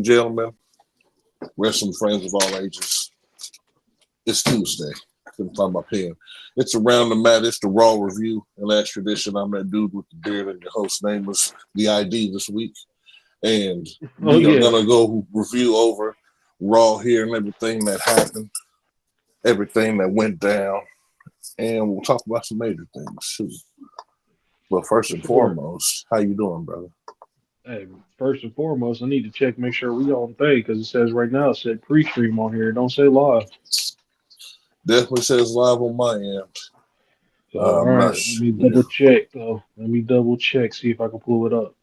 and gentlemen, wrestling friends of all ages, it's Tuesday. I couldn't find my pen. It's Around the Mat. It's the Raw review. In last tradition, I'm that dude with the beard, and your host name was the ID this week. And we are going to go review over Raw here and everything that happened, everything that went down, and we'll talk about some major things too. But first and foremost, how you doing, brother? Hey, first and foremost, I need to check, make sure we on thing, because it says right now, it said pre-stream on here. It don't say live. Definitely says live on my end. So, all right, let me double check, though. Let me double check, see if I can pull it up.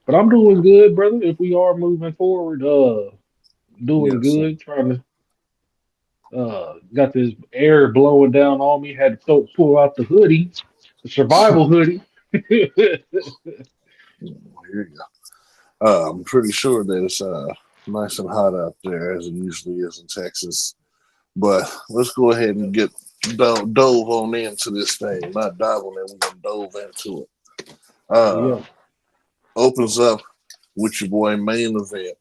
But I'm doing good, brother. If we are moving forward, doing good, trying to got this air blowing down on me. Had to pull out the hoodie, the survival hoodie. Here you go. I'm pretty sure that it's nice and hot out there, as it usually is in Texas. But let's go ahead and get dove on into this thing. Not dive on it, we're going to dove into it. Opens up with your boy main event,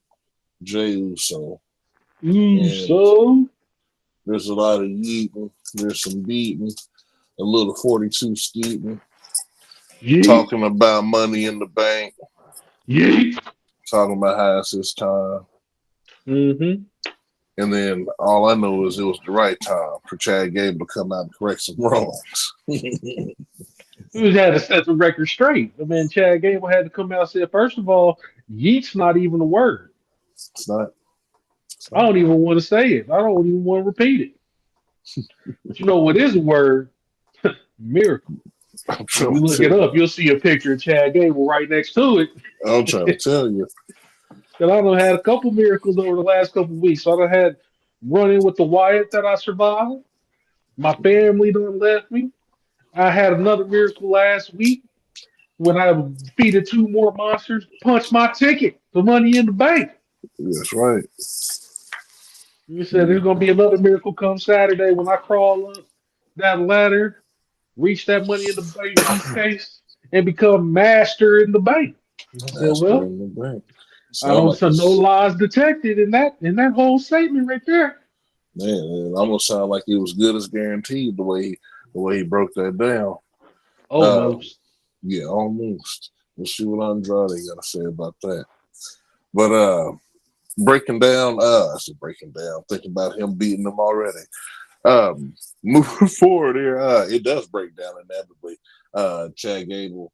Jey Uso. There's a lot of yeeting. There's some beating. A little 42 skeeting. Talking about money in the bank. Talking about how it's his time. Mm-hmm. And then all I know is it was the right time for Chad Gable to come out and correct some wrongs. He had to set the record straight. I mean, Chad Gable had to come out and say, first of all, yeet's not even a word. It's not. I don't even want to say it. I don't even want to repeat it. But you know what is a word? Miracle. If you look it up, you'll see a picture of Chad Gable right next to it. I'm trying to tell you. And I done had a couple miracles over the last couple of weeks. I done had running with the Wyatt that I survived. My family done left me. I had another miracle last week when I defeated 2 more monsters, punched my ticket for Money in the Bank. That's right. You said there's going to be another miracle come Saturday when I crawl up that ladder, reach that Money in the Bank briefcase, and become master in the bank. I said, well, in the bank. I don't see no lies detected in that whole statement right there. Man, it almost sounded like it was good as guaranteed the way he broke that down. Almost. Yeah, almost. We'll see what Andrade got to say about that. But breaking down, thinking about him beating them already. Moving forward here, it does break down inevitably. Chad Gable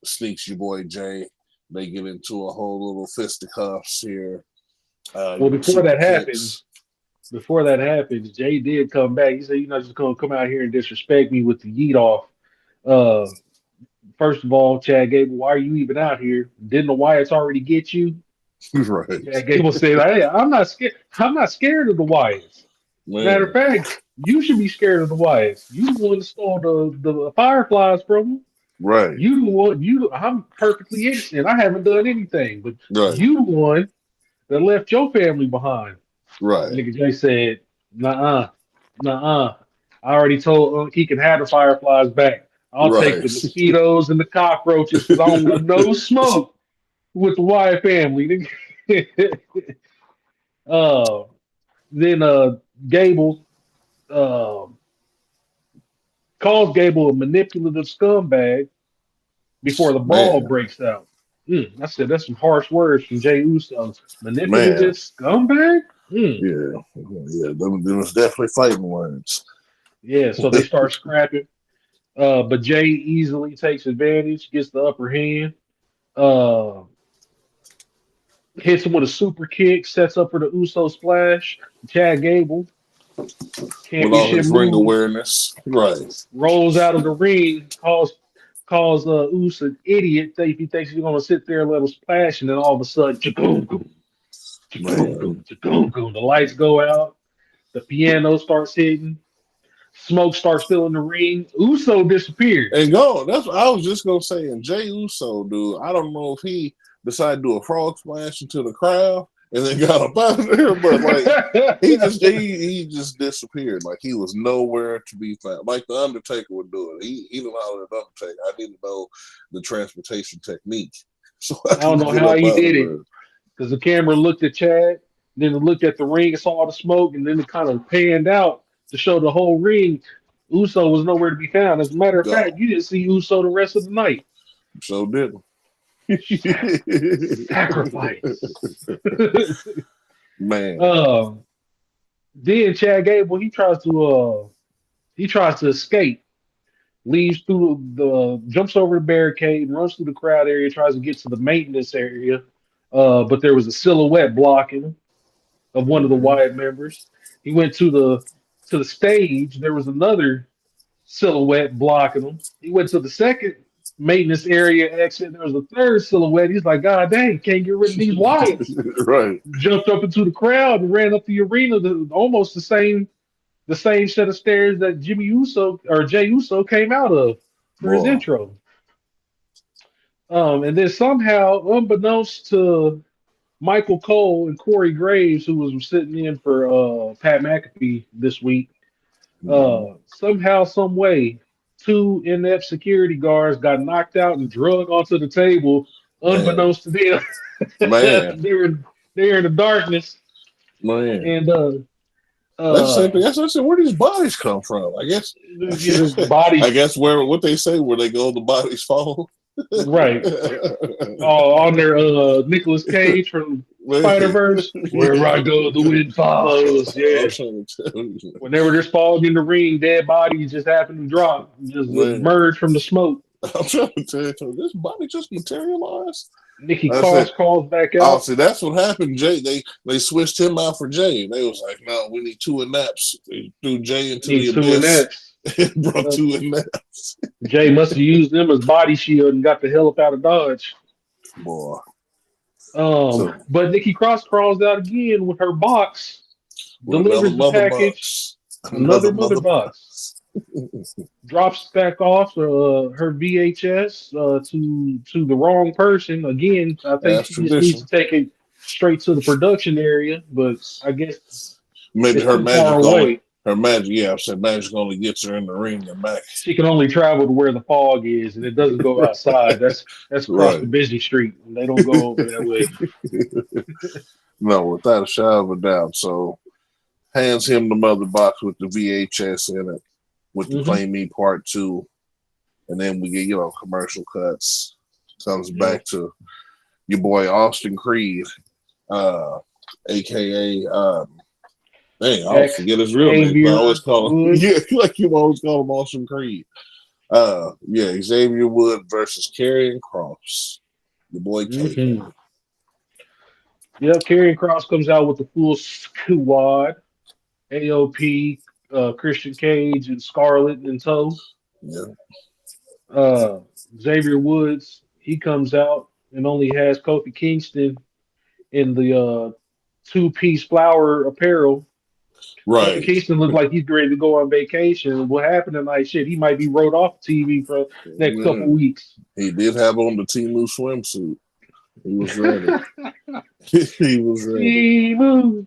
sneaks your boy Jay. They get into a whole little fisticuffs here. Well, before that happens, Jay did come back. He said, "You're not just going to come out here and disrespect me with the yeet off." First of all, Chad Gable, why are you even out here? Didn't the Wyatts already get you? Right. Chad Gable said, "Hey, I'm not scared. I'm not scared of the Wyatts. Matter of fact, you should be scared of the Wyatts. You the one that stole the Fireflies from them. Right. I'm perfectly innocent. I haven't done anything, but you the one that left your family behind." Right. Nigga Jay said, "Nuh-uh. I already told he can have the Fireflies back. I'll take the mosquitoes and the cockroaches because I don't want no smoke with the Wyatt family." Then Gable calls Gable a manipulative scumbag before the brawl breaks out. I said that's some harsh words from Jey Uso. Manipulative scumbag? Yeah, them was definitely fighting words. Yeah, so they start scrapping. But Jey easily takes advantage, gets the upper hand, hits him with a super kick, sets up for the Uso splash. Chad Gable can't with all his ring awareness, right? Rolls out of the ring, calls Uso an idiot if he thinks he's gonna sit there and let him splash, and then all of a sudden, the lights go out, the piano starts hitting, smoke starts filling the ring. Uso disappeared. And go. That's what I was just gonna say. And Jey Uso, dude, I don't know if he decided to do a frog splash into the crowd and then got up out of there. But like he just disappeared. Like he was nowhere to be found. Like the Undertaker would do it. He didn't know the Undertaker. I didn't know the transportation technique. So I don't know how he did it. Because the camera looked at Chad, then it looked at the ring and saw all the smoke, and then it kind of panned out to show the whole ring. Uso was nowhere to be found. As a matter of fact, you didn't see Uso the rest of the night. So didn't. Sacrifice. Man. Then Chad Gable, he tries to escape. Leaves through jumps over the barricade, runs through the crowd area, tries to get to the maintenance area. But there was a silhouette blocking him of one of the Wyatt members. He went to the stage. There was another silhouette blocking him. He went to the second maintenance area exit. There was a third silhouette. He's like, God dang, can't get rid of these Wyatts. Right. Jumped up into the crowd and ran up the arena. Almost the same set of stairs that Jay Uso came out of for his intro. And then somehow, unbeknownst to Michael Cole and Corey Graves, who was sitting in for Pat McAfee this week, somehow, some way, 2 inept security guards got knocked out and drugged onto the table, unbeknownst to them. Man. they're in the darkness. Man. And that's the same thing. That's what I said. Where these bodies come from? I guess bodies. I guess what they say, where they go, the bodies fall. Right. On their Nicolas Cage from Spider-Verse. Wherever I go, the wind follows. Yeah. Whenever they're falling in the ring, dead bodies just happen to drop, just emerge from the smoke. I'm trying to tell you, this body just materialized. Nikki Cross calls back out. Oh, see, that's what happened. Jay, they switched him out for Jay. They was like, no, we need 2 inaps. They threw Jay into the abyss. And brought 2 inaps. Jay must have used them as body shield and got the hell up out of Dodge. Boy. But Nikki Cross crawls out again with her box, delivers the package, another mother box. Drops back off her VHS to the wrong person. Again, I think she just needs to take it straight to the production area, but I guess maybe her magic only gets her in the ring and back. She can only travel to where the fog is, and it doesn't go outside. That's across the busy street. They don't go over that way. No, without a shadow of a doubt. So hands him the mother box with the VHS in it, with the Claim Me Part 2, and then we get commercial cuts. Comes back to your boy Austin Creed, aka I always forget his real name. I always call him like you always call him Austin Creed. Xavier Wood versus Karrion Kross, the boy K. Yep, Karrion Kross comes out with the full squad. AOP, Christian Cage, and Scarlett in tow. Yeah. Xavier Woods, he comes out and only has Kofi Kingston in the 2-piece flower apparel. Right. Kofi Kingston looks like he's ready to go on vacation. What happened tonight? Shit, he might be wrote off TV for the next couple weeks. He did have on the Temu swimsuit. He was ready. He was ready. Temu.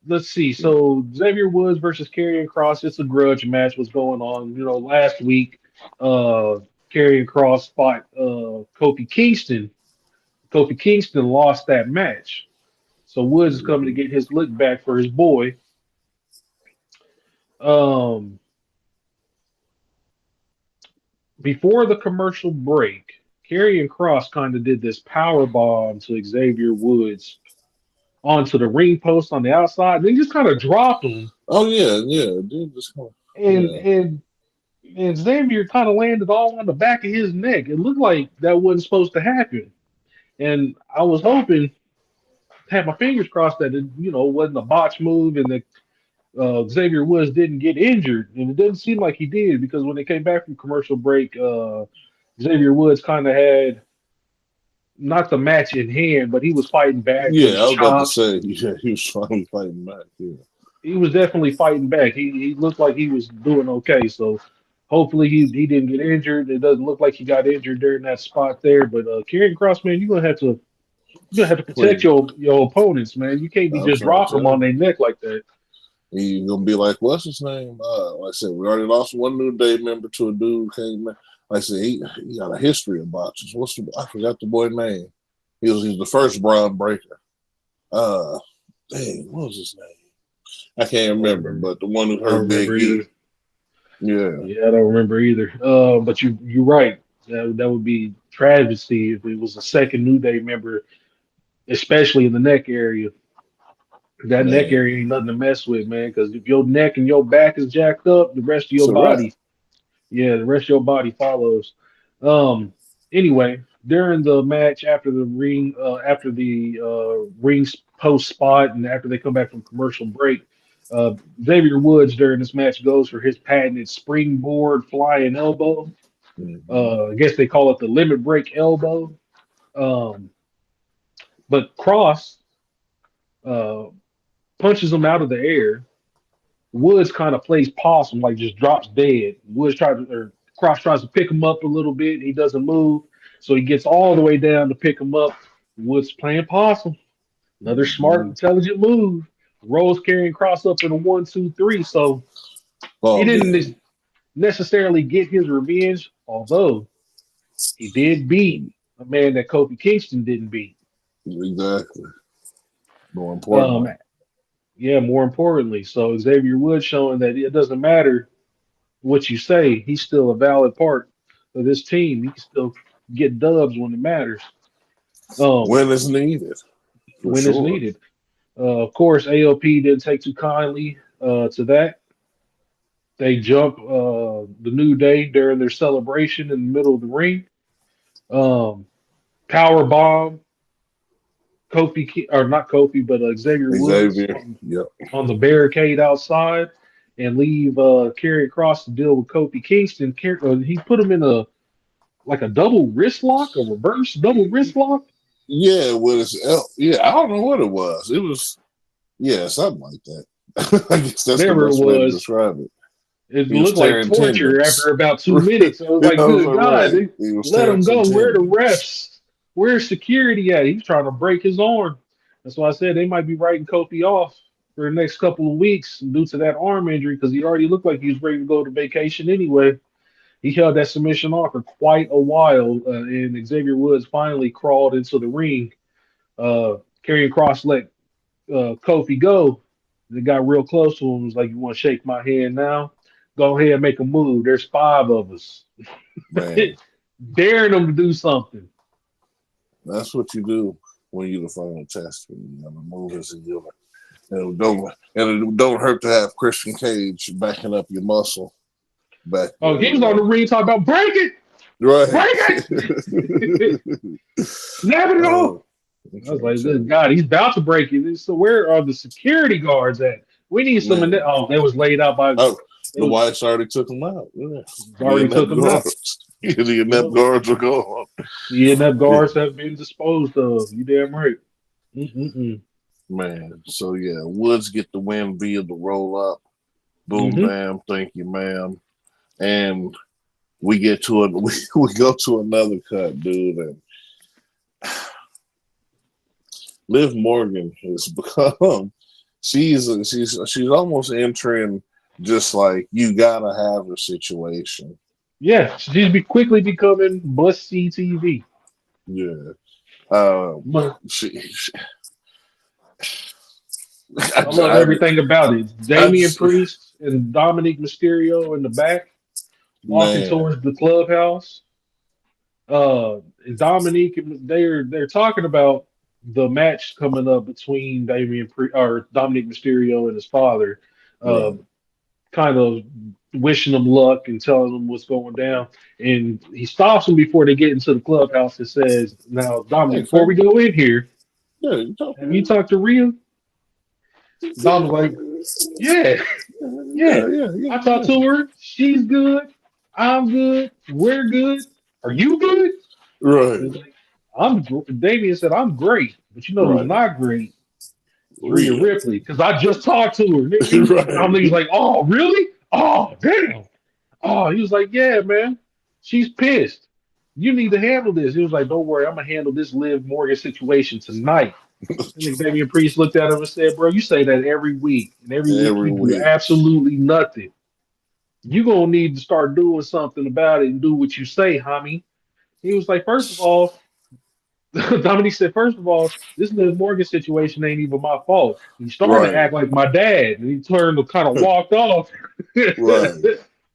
Let's see. So Xavier Woods versus Karrion Kross. It's a grudge match. What's going on? Last week, Karrion Kross fought Kofi Kingston. Kofi Kingston lost that match. So Woods is coming to get his look back for his boy. Before the commercial break, Karrion Kross kind of did this power bomb to Xavier Woods onto the ring post on the outside. They just kind of dropped him. Oh yeah. Dude, just and Xavier kind of landed all on the back of his neck. It looked like that wasn't supposed to happen. And I was hoping, had my fingers crossed that it, wasn't a botch move and that Xavier Woods didn't get injured. And it didn't seem like he did, because when they came back from commercial break, Xavier Woods kind of had not the match in hand, but he was fighting back. Yeah, I was about to say, he was fighting back. Yeah, he was definitely fighting back. He looked like he was doing okay. So Hopefully he didn't get injured. It doesn't look like he got injured during that spot there. But Karrion Cross, man, you're gonna have to protect Please. your opponents, man. You can't be I'm just trying to dropping them tell on you. their neck like that. He's gonna be like, what's his name? Like I said, we already lost one New Day member to a dude who came in. Like I said, he got a history of botches. I forgot the boy name. He's the first Braun breaker. Dang, what was his name? I can't I don't remember, remember. but the one who I don't hurt Big remember E. either. Yeah. Yeah, I don't remember either. But you're right. That would be travesty if it was a second New Day member, especially in the neck area. That neck Man. area ain't nothing to mess with, man. Because if your neck and your back is jacked up, the rest of It's your a wrap. body, yeah, the rest of your body follows. Um. Anyway, during the match, after the ring post spot, and after they come back from commercial break, uh, Xavier Woods during this match goes for his patented springboard flying elbow. Mm-hmm. I guess they call it the limit break elbow. Um, but Cross uh, punches him out of the air. Woods kind of plays possum, like just drops dead. Cross tries to pick him up a little bit. He doesn't move, so he gets all the way down to pick him up. Woods playing possum. Another smart, Mm-hmm. intelligent move. Rolls carrying Cross up in a 1, 2, 3. So he Ball didn't game. necessarily get his revenge, although he did beat a man that Kofi Kingston didn't beat. Exactly. More Um, importantly. yeah, more importantly, so Xavier Woods showing that it doesn't matter what you say, he's still a valid part of this team. He can still get dubs when it matters. Um, When it's needed. For when it's sure. needed. Of course, AOP didn't take too kindly to that. They jump the New Day during their celebration in the middle of the ring. Um, Power bomb or not Kofi, but Xavier Woods Xavier. Yep. on the barricade outside, and leave Karrion Cross to deal with Kofi Kingston. He put him in a double wrist lock, a reverse double wrist lock. Yeah, with his yeah, I don't know what it was. It was something like that. I guess that's the Whatever it best way to was, describe it. it He was looked like tearing torture after tendons. about 2 minutes. I was I like, was good like, God, right. He was let tearing him some go. Where are the tendons. refs? Where's security at? He's trying to break his arm. That's why I said they might be writing Kofi off for the next couple of weeks due to that arm injury because he already looked like he was ready to go to vacation anyway. He held that submission off for quite a while, and Xavier Woods finally crawled into the ring. Karrion Cross let Kofi go. They got real close to him. Was like, "You want to shake my hand now? Go ahead, and make a move. There's 5 of us, Man, daring them to do something." that's what you do when you're the final test. You gotta move as a unit. And it don't hurt to have Christian Cage backing up your muscle back Oh, there, he was on the ring talking about break it, Right. break it, snap it off. Oh, I'm I was trying like, to tell good you. God, he's about to break it. So where are the security guards at? We need some. Man. Oh, they was laid out by. Oh, They the was Whites already took him out. Yeah. The already took inept him out. guards. The inept Yep. guards are gone. The inept Yeah. guards have been disposed of. You damn right. Mm-mm-mm. Man. So yeah, Woods get the win via the roll up. Boom Mm-hmm. bam, thank you, ma'am. And we get to it. We go to another cut, dude, and Liv Morgan has become she's almost entering just like you gotta have a situation. Yeah, she's quickly becoming must see TV. Yeah. Um But she I love I, everything about it. I Damian just Priest and Dominic Mysterio in the back walking man, towards the clubhouse. Dominique, they're talking about the match coming up between or Dominic Mysterio and his father. Uh, right. kind of wishing them luck and telling them what's going down. And he stops them before they get into the clubhouse and says, "Now, Hey, Dominic, before sir. we go in here, Yeah, you have you talking? talked to Rhea?" Dom's like, "Yeah, yeah. I talked Yeah. to her. She's good. I'm good. We're good. Are you good?" Right. He's like, Damien said, "I'm great. But you know who's Right. not great? It's Rhea Real. Ripley. Because I just talked to her." Right. Dominic's like, "Oh, really? Oh, damn. Oh, he was like, yeah, man, she's pissed. You need to handle this. He was like, don't worry, I'm gonna handle this Liv Morgan situation tonight. And then Damian Priest looked at him and said, bro, you say that every week, and every week Every you do week. absolutely nothing. You gonna need to start doing something about it and do what you say, homie. He was like, first of all, Dominique said, first of all, this Liv Morgan situation ain't even my fault. He started to Right. act like my dad, and he turned to kind of walked off. Right.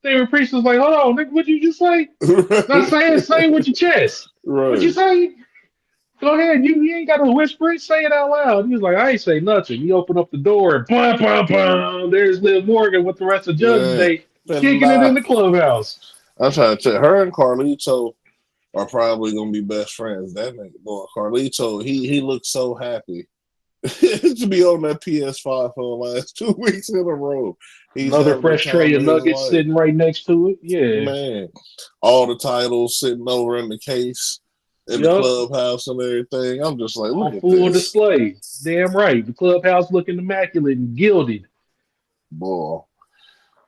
David Priest was like, hold on, nigga, what you just say? Not saying, say it with your chest. What you Right. say? Go ahead, you ain't got to whisper it, say it out loud. He was like, I ain't say nothing. He opened up the door and bam, bam, bam. There's Liv Morgan with the rest of Judgment Yeah. Day And kicking it in the clubhouse. I'm trying to tell her and Carlito are probably gonna be best friends. That nigga boy, Carlito, he looks so happy to be on that PS5 for the last 2 weeks in a row. He's Another having the fresh tray time of of his nuggets life. sitting right next to it. Yeah. Man, all the titles sitting over in the case in the Yup. clubhouse and everything. I'm just like, look On at full this. display. Damn right. The clubhouse looking immaculate and gilded. Boy.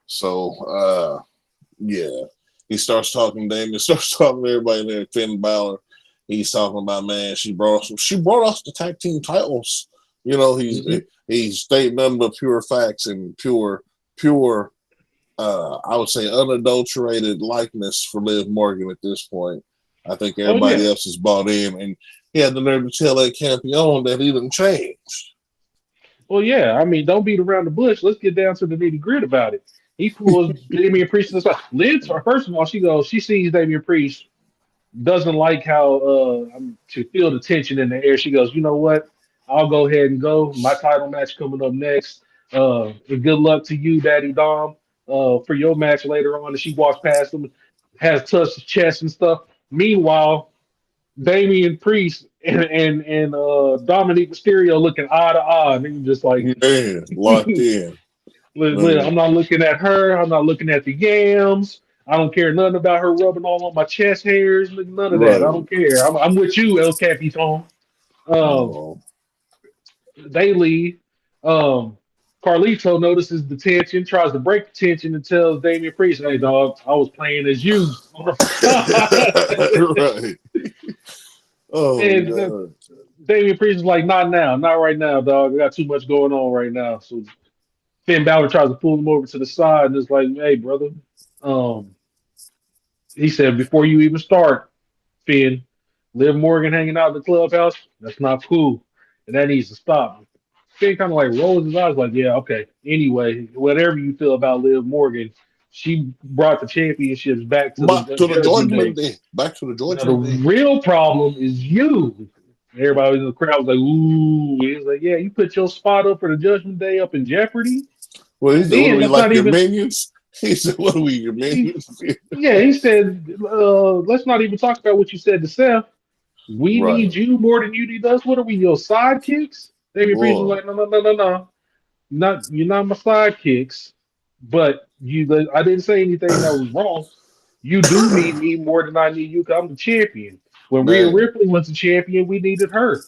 So yeah. He starts talking Damien, starts talking to everybody there, Finn Balor. He's talking about, man, she brought us the tag team titles. You know, Hmm. he's stating nothing but pure facts and pure I would say unadulterated likeness for Liv Morgan at this point. I think Oh everybody yeah. else is bought in, and he had the nerve to tell that campeon that he didn't change. Well, yeah. I mean, don't beat around the bush. Let's get down to the nitty gritty about it. He pulls Damian Priest to the side. Liz, first of all, she sees Damian Priest, doesn't like how to feel the tension in the air. She goes, you know what? I'll go ahead and go. My title match coming up next. And good luck to you, Daddy Dom, for your match later on. And she walks past him, has touched his chest and stuff. Meanwhile, Damian Priest and Dominic Mysterio looking eye to eye. And he's just like, Man, locked in. I'm Man, not looking at her. I'm not looking at the yams. I don't care nothing about her rubbing all on my chest hairs. None of that. I right. don't care. I'm with you, El Capitan. Um, Oh, they leave. Um, Carlito notices the tension, tries to break the tension, and tells Damian Priest, "Hey, dog, I was playing as you." right. Oh And God. Damian Priest is like, "Not now, not right now, dog. I got too much going on right now." So Finn Balor tries to pull him over to the side and is like, "Hey, brother." Um, he said, before you even start, Finn, Liv Morgan hanging out in the clubhouse, that's not cool. And that needs to stop. Finn kind of like rolls his eyes, like, yeah, okay. Anyway, whatever you feel about Liv Morgan, she brought the championships back to the Back to the Judgment Judgment Day. Day. Back to the Now, the Judgment Day. real problem is you. Everybody in the crowd was like, ooh. He was like, yeah, you put your spot up for the Judgment Day up in jeopardy. Well, he And said, "What are then we that's like not your even minions?" He said, "What are we your minions?" yeah, he said, let's not even talk about what you said to Seth. We Right, need you more than you need us. What are we, your sidekicks? David Priest was boy, like, no, no, no, no, no. Not you're not my sidekicks, but you. I didn't say anything that was wrong. You do need me more than I need you because I'm the champion. When Rhea man, Ripley was the champion, we needed her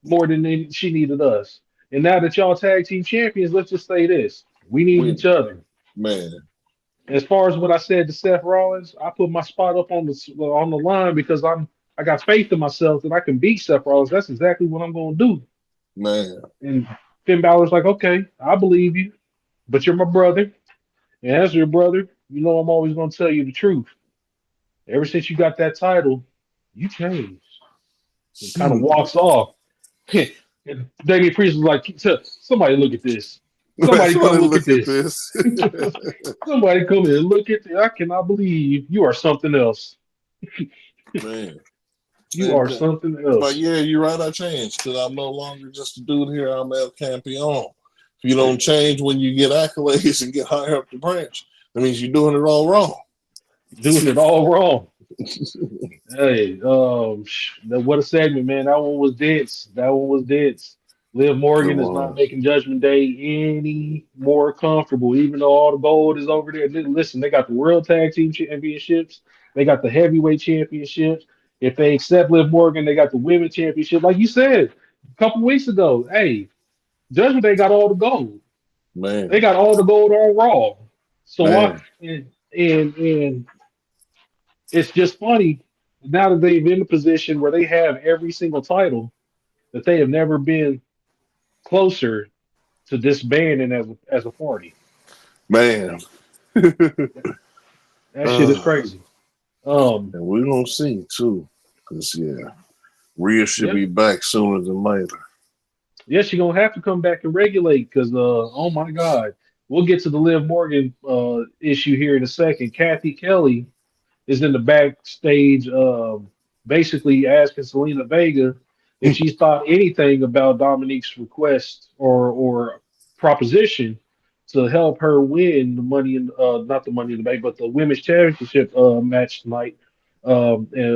more than she needed us. And now that y'all tag team champions, let's just say this: we need we each other. man, As far as what I said to Seth Rollins, I put my spot up on the line because I got faith in myself that I can beat Seth Rollins. That's exactly what I'm going to do. man, And Finn Balor's like, okay, I believe you, but you're my brother, and as your brother, you know I'm always going to tell you the truth. Ever since you got that title, you changed. And kind of hmm. walks off. And Damian Priest was like, somebody look at this. Somebody come Somebody look at look at this. this, Somebody come here and look at this. I cannot believe you are something else. man. You are And, something but else. yeah, you're right. I changed because I'm no longer just a dude here. I'm El Campeon. If you don't change when you get accolades and get higher up the branch, that means you're doing it all wrong. Doing it all wrong. Hey, what a segment, man. That one was dense. That one was dense. Liv It Morgan is not was, making Judgment Day any more comfortable, even though all the gold is over there. Listen, they got the World Tag Team Championships. They got the Heavyweight Championships. If they accept Liv Morgan, they got the Women's Championship. Like you said a couple weeks ago, hey, Judgment Day got all the gold. They man, got all the gold on Raw. So man. and it's just funny now that they've in a position where they have every single title that they have never been closer to disbanding as a party. Man. That shit is crazy. And we're gonna see too. Cause yeah, Rhea should Yeah, be back sooner than later. yes, you're gonna have to come back and regulate because oh my God, we'll get to the Liv Morgan issue here in a second. Kathy Kelly is in the backstage, basically asking Selena Vega if she's thought anything about Dominique's request or proposition to help her win the money in not the money in the bank, but the women's championship match tonight,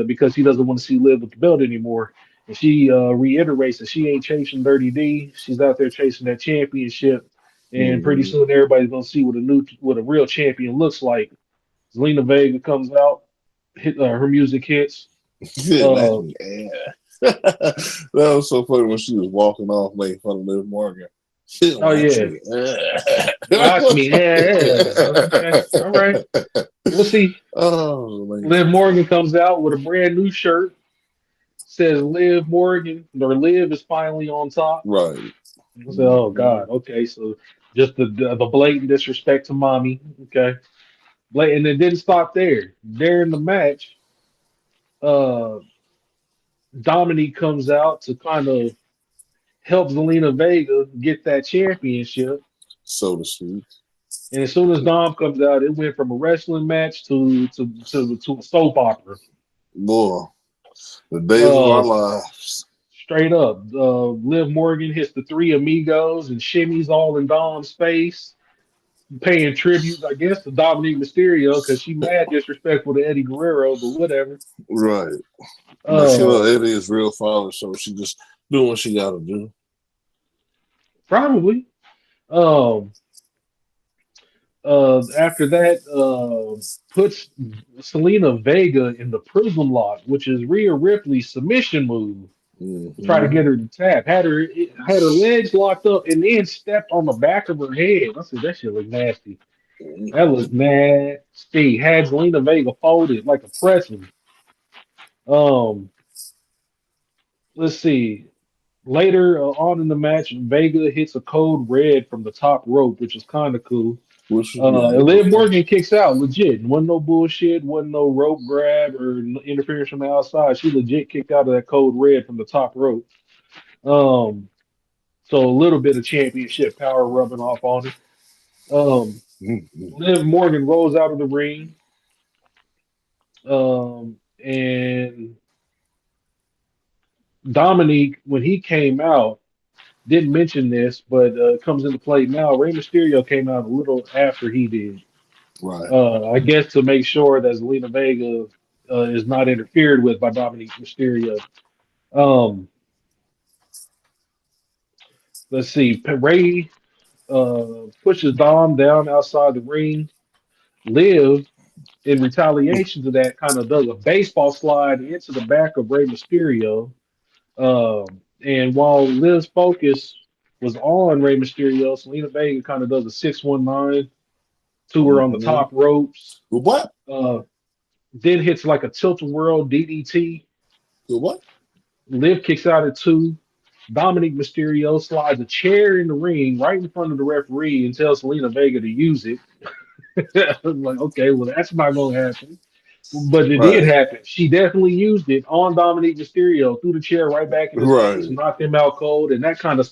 because he doesn't want to see Liv with the belt anymore. And she reiterates that she ain't chasing Dirty D. She's out there chasing that championship. And pretty Mm-hmm. soon everybody's gonna see what a real champion looks like. Zelina Vega comes out, her music hits. Yeah, Uh, yeah. That was so funny when she was walking off making fun of Liv Morgan. She don't oh watch yeah, me. watch me. Yeah, yeah. Okay, all right. We'll see. Oh man. Liv Morgan comes out with a brand new shirt. Says Liv Morgan, or Liv is finally on top. Right. I said, oh God, okay. So just the blatant disrespect to mommy. Okay, blatant. And it didn't stop there. During the match, uh, Dominique comes out to kind of help Zelina Vega get that championship. So to speak. And as soon as Dom comes out, it went from a wrestling match to a soap opera. Boy, the days of our Uh, lives. straight up, Liv Morgan hits the three amigos and shimmies all in Dom's face, paying tribute, I guess, to Dominique Mysterio because she mad disrespectful to Eddie Guerrero, but whatever. Right. But she Uh, know Eddie is real father, so she just doing what she gotta do. probably. Um, after that, puts Selena Vega in the Prism Lock, which is Rhea Ripley's submission move to try to Mm-hmm. get her to tap. Had her legs locked up and then stepped on the back of her head. I said that shit look nasty. That looked nasty. Had Selena Vega folded like a pretzel. Um, let's see. Later on in the match, Vega hits a code red from the top rope, which is kind of cool. Which is yeah, it Liv was Morgan kicks out legit. Wasn't no bullshit. Wasn't no rope grab or interference from the outside. She legit kicked out of that code red from the top rope. Um, so a little bit of championship power rubbing off on it. Um, mm-hmm. Liv Morgan rolls out of the ring. And Dominique, when he came out, didn't mention this, but comes into play now. Rey Mysterio came out a little after he did. Right. I guess to make sure that Zelina Vega is not interfered with by Dominic Mysterio. Um, let's see. Ray pushes Dom down outside the ring. Liv, in retaliation to that, kind of does a baseball slide into the back of Rey Mysterio. And while Liv's focus was on Rey Mysterio, Selena Vega kind of does a 619 to her on the Mm-hmm. top ropes. What? Uh, then hits like a tilt-a-whirl DDT. What? Liv kicks out at two. Dominic Mysterio slides a chair in the ring right in front of the referee and tells Selena Vega to use it. I'm like, okay, well, that's not going to happen. But it did Right. happen. She definitely used it on Dominic Mysterio, threw the chair right back in his face, Right. knocked him out cold, and that kind of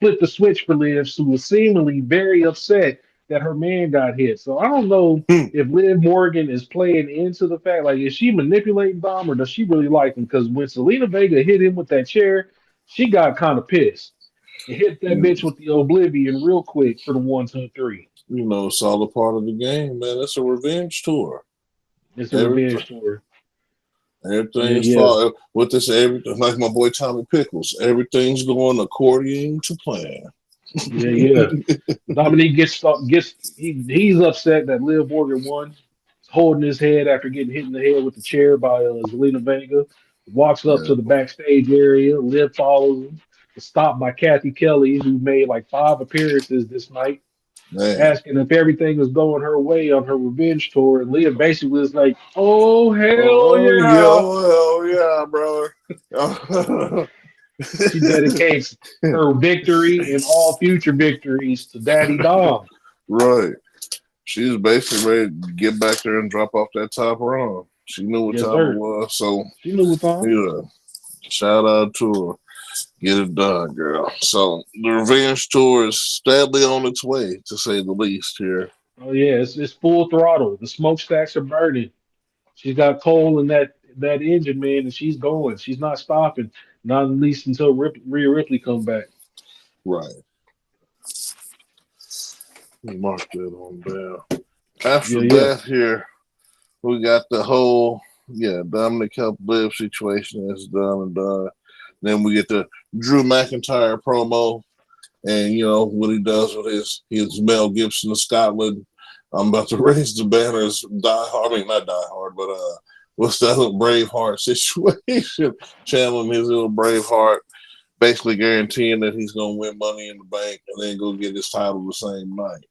flipped the switch for Liv, who was seemingly very upset that her man got hit. So I don't know Hmm. if Liv Morgan is playing into the fact, like, is she manipulating Dom or does she really like him? Because when Selena Vega hit him with that chair, she got kind of pissed and hit that You, bitch with the Oblivion real quick for the 1, 2, 3. you know, it's all a part of the game, man. It's a revenge tour. It's a Everything, revenge tour. everything's Yeah, fall. What this everything like my boy Tommy Pickles. Everything's going according to plan. yeah, yeah. Dominique he's upset that Liv Morgan won. He's holding his head after getting hit in the head with the chair by Zelina Vega. Walks up Yeah. to the backstage area. Liv follows him. Is stopped by Kathy Kelly, who made like 5 appearances this night. Man. asking if everything was going her way on her revenge tour. And Leah basically was like, "Oh hell Oh, yeah!" yeah, brother. She dedicates her victory and all future victories to Daddy Dom. Right. She was basically ready to get back there and drop off that top wrong. She knew what Yes, time it sir. was. So, She knew what's on. yeah, shout out to her. Get it done, girl. So, the revenge tour is steadily on its way, to say the least, here. Oh yeah, it's full throttle. The smokestacks are burning. She's got coal in that engine, man, and she's going. She's not stopping. Not at least until Rhea Ripley come back. Right. Mark that on down. After Yeah, yeah. that, here, we got the whole, Dominic help live situation is done and done. Then we get the Drew McIntyre promo, and what he does with his Mel Gibson of Scotland. I'm about to raise the banners. Not die hard, but what's that little Braveheart situation? Channeling his little Braveheart, basically guaranteeing that he's gonna win Money in the Bank and then go get his title the same night.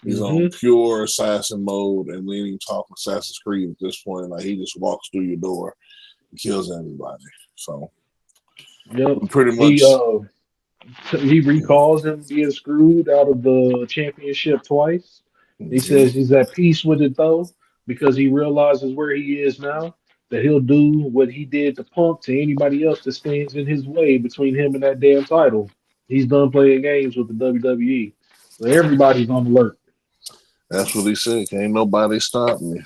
He's on pure assassin mode, and we ain't even talking Assassin's Creed at this point. Like, he just walks through your door and kills everybody. So, Yep. pretty much. He recalls him being screwed out of the championship twice. He says he's at peace with it though, because he realizes where he is now, that he'll do what he did to Punk to anybody else that stands in his way between him and that damn title. He's done playing games with the WWE. So everybody's on alert. That's what he said. Can't nobody stop me.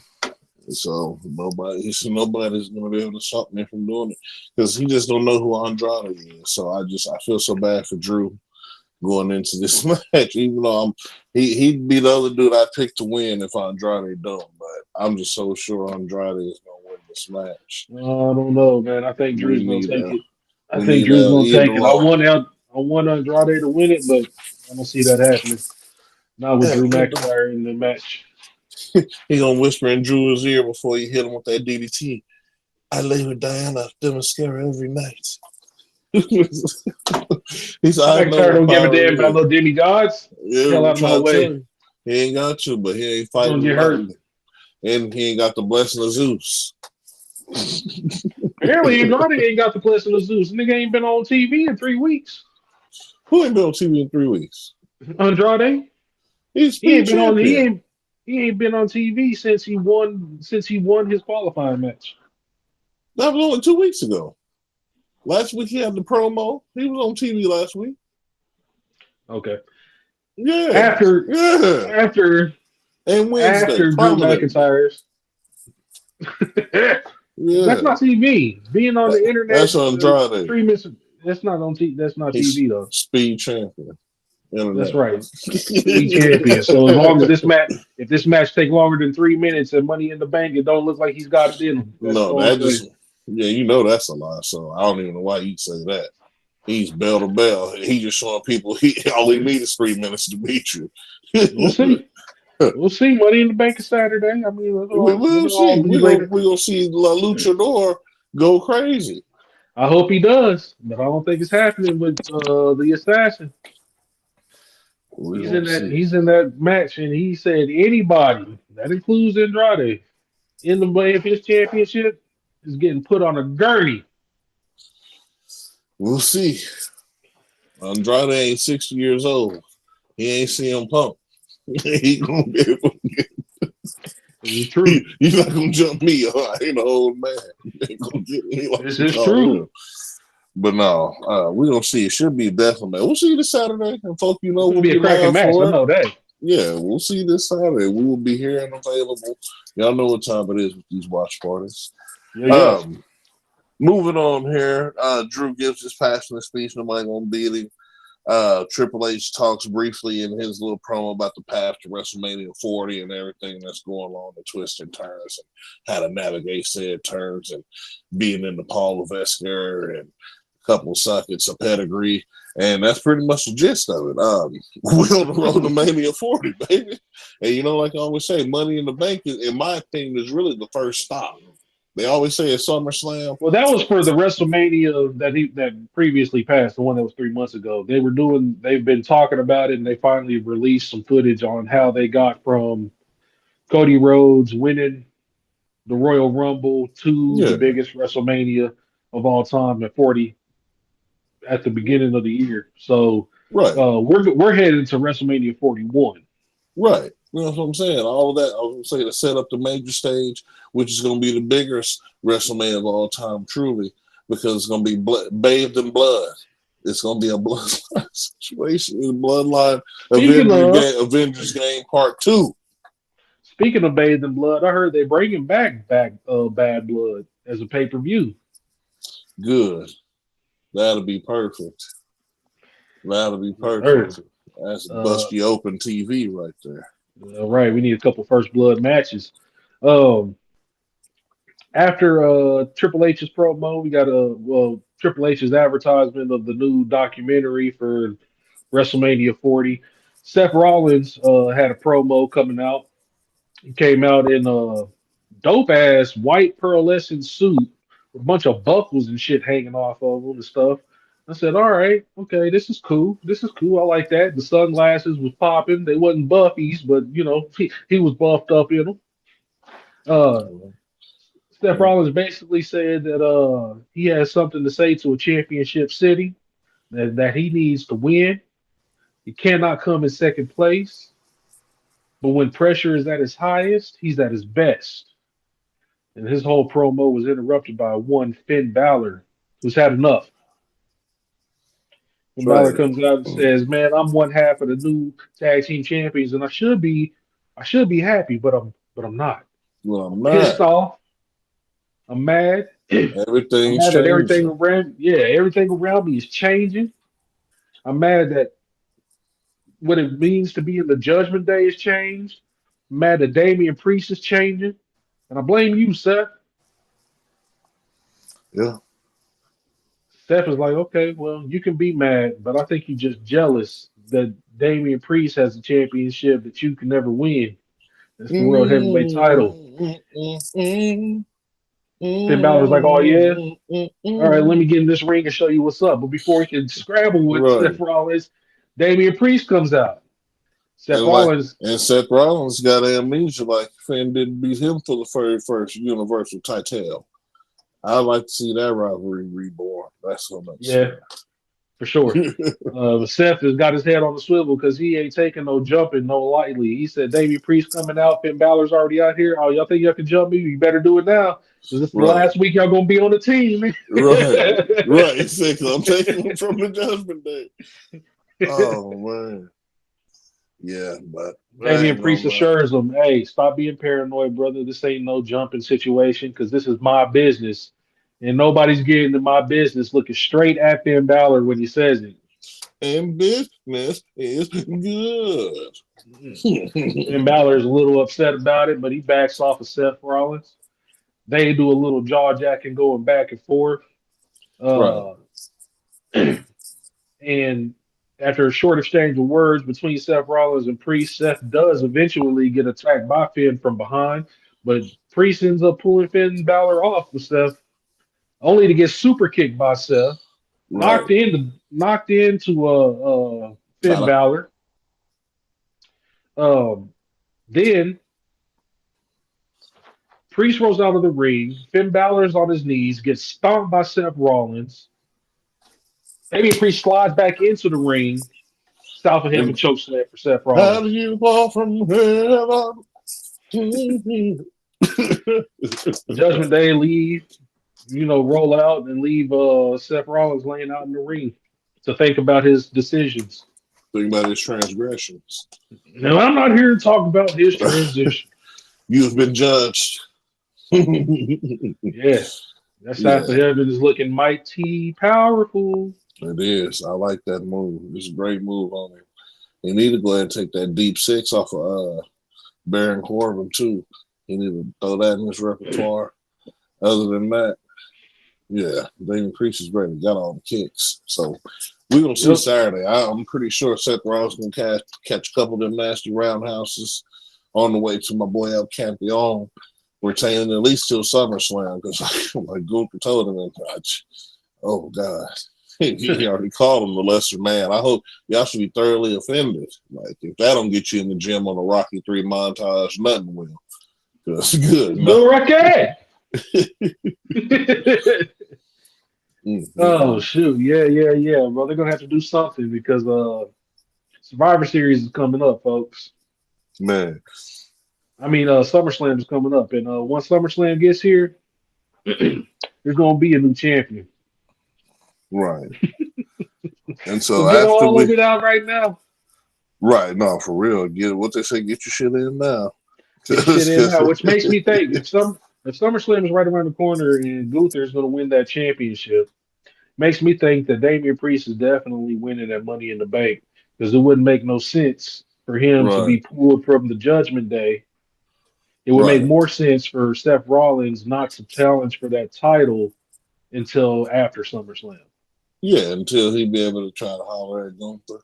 So he said nobody's gonna be able to stop me from doing it, because he just don't know who Andrade is. So I feel so bad for Drew going into this match, even though he'd be the other dude I picked to win if Andrade don't. But I'm just so sure Andrade is gonna win this match. I don't know, man. I think Drew's gonna take it. I We think need Drew's gonna take it. law. I want Andrade to win it, but I don't see that happening. Not with Drew McIntyre in the match. He gonna whisper in Drew's ear before you hit him with that DDT. I lay with Diana Demascara every night. He's McIntyre don't give a damn about no demigods. Yeah, hell out of my way. He ain't got to, but he ain't fighting. Get hurt. And he ain't got the blessing of Zeus. Apparently, Andrade ain't got the blessing of Zeus. Nigga ain't been on TV in 3 weeks. Who ain't been on TV in 3 weeks? Andrade. He ain't been on. He ain't been on TV since he won his qualifying match. That was only 2 weeks ago. Last week he had the promo. He was on TV last week. Okay. Yeah. After and Wednesday. After Drew McIntyre's. Yeah. That's not TV. Being on the internet. That's Andrade. 3 minutes. That's not on TV. That's not TV though. Speed champion. Internet. That's right. Speed champion. So as long as if this match take longer than 3 minutes and Money in the Bank, it don't look like he's got it in him. That's a lie. So I don't even know why you say that. He's bell to bell. He just showing people all he needs is 3 minutes to beat you. We'll see. We'll see. Money in the Bank is Saturday. I mean, we'll see. We're gonna see La Luchador go crazy. I hope he does, but I don't think it's happening with the assassin. He's in that match, and he said anybody, that includes Andrade, in the way of his championship is getting put on a gurney. We'll see. Andrade ain't 60 years old. He ain't CM Punk. He gonna be able to get. It's true. You're not gonna jump me. I ain't an old man. You ain't gonna get me like this is true. Him. But no, we're gonna see. It should be a definite match. We'll see you this Saturday, and folk, we'll be a cracking match. I know that. Yeah, we'll see you this Saturday. We will be here and available. Y'all know what time it is with these watch parties. Yeah. Moving on here, Drew gives his passionate speech. Nobody gonna beat him. Triple H talks briefly in his little promo about the path to WrestleMania 40 and everything that's going on, the twists and turns, and how to navigate said turns, and being in the Paul Levesque era, and a couple of sockets of pedigree. And that's pretty much the gist of it. We're on the road to Mania 40, baby. And like I always say, Money in the Bank, in my opinion, is really the first stop. They always say it's SummerSlam. Well, that was for the WrestleMania that previously passed, the one that was 3 months ago. They've been talking about it, and they finally released some footage on how they got from Cody Rhodes winning the Royal Rumble to the Yeah, biggest WrestleMania of all time at 40 at the beginning of the year. So right, we're headed to WrestleMania 41. right. You know what I'm saying? All of that, I was going to say, to set up the major stage, which is going to be the biggest WrestleMania of all time, truly, because it's going to be bathed in blood. It's going to be a bloodline situation, a bloodline Avengers game part 2. Speaking of bathed in blood, I heard they're bringing back Bad Blood as a pay-per-view. Good. That'll be perfect. That'll be Heard. perfect. That's bust you open TV right there. All right, we need a couple first blood matches. Um, After Triple H's promo, we got Triple H's advertisement of the new documentary for WrestleMania 40. Seth Rollins had a promo coming out. He came out in a dope ass white pearlescent suit with a bunch of buckles and shit hanging off of him and stuff. I said, all right, okay, this is cool. This is cool. I like that. The sunglasses was popping. They wasn't buffies, but you know, he was buffed up in them. Uh, Seth Rollins basically said that he has something to say to a championship city that he needs to win. He cannot come in second place, but when pressure is at its highest, he's at his best. And his whole promo was interrupted by one Finn Balor, who's had enough. Finn Balor Right. comes out and says, "Man, I'm one half of the new tag team champions, and I should be happy, but I'm not. Well, I'm I'm pissed not. off. I'm mad. I'm Everything's mad that changing. everything around me is changing. I'm mad that what it means to be in the Judgment Day has changed. I'm mad that Damian Priest is changing, and I blame you, Seth." Yeah. Steph is like, okay, well, you can be mad, but I think you're just jealous that Damian Priest has a championship that you can never win. That's the World Heavyweight title. Finn Balor's like, oh, yeah? All right, let me get in this ring and show you what's up. But before he can scrabble with Right. Seth Rollins, Damian Priest comes out. Seth And like, Rollins. and Seth Rollins got amnesia like Finn didn't beat him for the very first Universal title. I'd like to see that rivalry reborn. That's what I'm saying. For sure. Seth has got his head on the swivel because he ain't taking no jumping no lightly. He said, Damian Priest coming out, Finn Balor's already out here. Oh, y'all think y'all can jump me? You better do it now. Because this is the last week y'all going to be on the team. Right. Exactly. I'm taking him from the Judgment Day. Oh, man. Yeah, but Damian Priest assures him, hey, stop being paranoid, brother. This ain't no jumping situation because this is my business. And nobody's getting into my business looking straight at Finn Balor when he says it. And business is good. Finn Balor's a little upset about it, but he backs off of Seth Rollins. They do a little jaw jacking going back and forth. And after a short exchange of words between Seth Rollins and Priest, Seth does eventually get attacked by Finn from behind, but Priest ends up pulling Finn Balor off with Seth, only to get super kicked by Seth, knocked into Finn Balor. Then Priest rolls out of the ring. Finn Balor's on his knees, gets stomped by Seth Rollins. Damian Priest slides back into the ring, south of him and choke slam for Seth Rollins. How do you fall from heaven? Judgment Day leave, roll out and leave Seth Rollins laying out in the ring to think about his decisions. Think about his transgressions. No, I'm not here to talk about his transition. You've been judged. Yeah. That side of heaven is looking mighty powerful. It is. I like that move. It's a great move on him. He need to go ahead and take that deep six off of Baron Corbin too. He need to throw that in his repertoire. Other than that, yeah, Damian Priest is ready. Got all the kicks. So we're gonna see Saturday. I'm pretty sure Seth Rollins gonna catch a couple of them nasty roundhouses on the way to my boy El Campeon. retaining at least till SummerSlam because like Gunther told him, oh God, he already called him the lesser man. I hope y'all should be thoroughly offended. Like if that don't get you in the gym on a Rocky 3 montage, nothing will. That's good. Bill Rocket. Mm-hmm. Oh shoot, yeah, bro. They're gonna have to do something because Survivor Series is coming up, folks. Man, I mean, SummerSlam is coming up, and once SummerSlam gets here, there's gonna be a new champion. right. And So so get after all we, of it out right now. right, no, for real, get what they say, get your shit in now. Get your shit in now, which makes me think if SummerSlam is right around the corner and Gunther is gonna win that championship, makes me think that Damian Priest is definitely winning that Money in the Bank because it wouldn't make no sense for him to Right, be pulled from the Judgment Day. It would make right. more sense for Seth Rollins not to challenge for that title until after SummerSlam. Yeah, until he be able to try to holler at Gunther.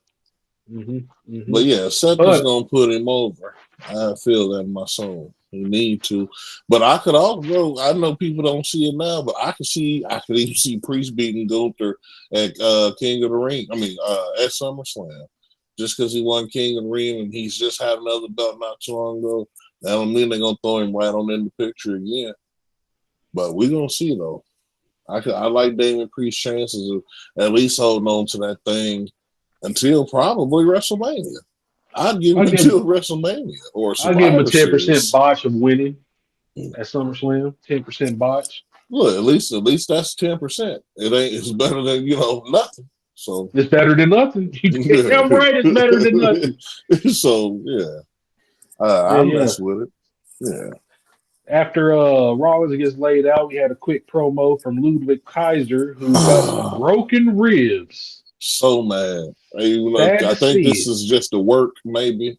hmm hmm But yeah, Seth is But gonna put him over. I feel that in my soul. He need to. But I could also, I know people don't see it now, but I could even see Priest beating Gunther at King of the Ring. I mean, at SummerSlam. Just because he won King of the Ring and he's just had another belt not too long ago, that don't mean they're gonna throw him right on in the picture again. But we're gonna see though. I like Damian Priest's chances of at least holding on to that thing until probably WrestleMania. I'd give him until WrestleMania or I'll give him a Survivor 10% Series. botch of winning at SummerSlam. 10% botch. Look, at least that's 10%. It's better than nothing. So It's better than nothing. You damn right, it's better than nothing. So yeah, Yeah, I yeah. mess with it. Yeah. After Rollins gets laid out, we had a quick promo from Ludwig Kaiser, who's got some broken ribs. So mad. Sad I to think see this it. is just the work, maybe.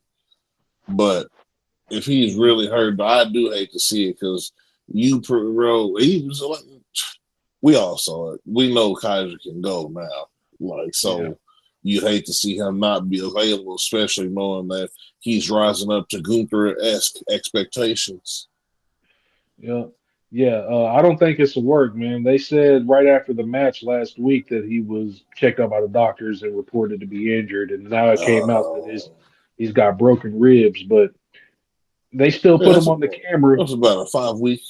But if he's really hurt, I do hate to see it because he was like, we all saw it. We know Kaiser can go now. Like, so Yeah. you hate to see him not be available, especially knowing that he's rising up to Gunther-esque expectations. Yeah. Yeah. I don't think it's a work, man. They said right after the match last week that he was checked out by the doctors and reported to be injured, and now it came out that he's got broken ribs, but they still Yeah, put him on the camera. that's about a 5 week,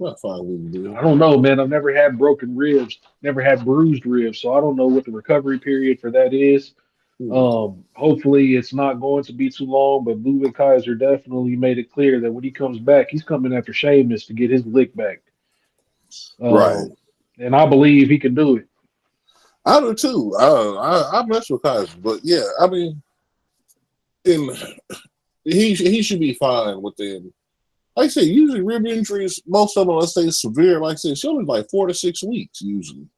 about 5 week deal. I don't know, man. I've never had broken ribs, never had bruised ribs, so I don't know what the recovery period for that is. Hopefully it's not going to be too long, but Ludwig Kaiser definitely made it clear that when he comes back, he's coming after Sheamus to get his lick back. Right. And I believe he can do it. I do too. I mess with Kaiser, but yeah, I mean, he should be fine within. Like I say, usually rib injuries, most of them, let's say severe, like I say, it's only like 4 to 6 weeks usually.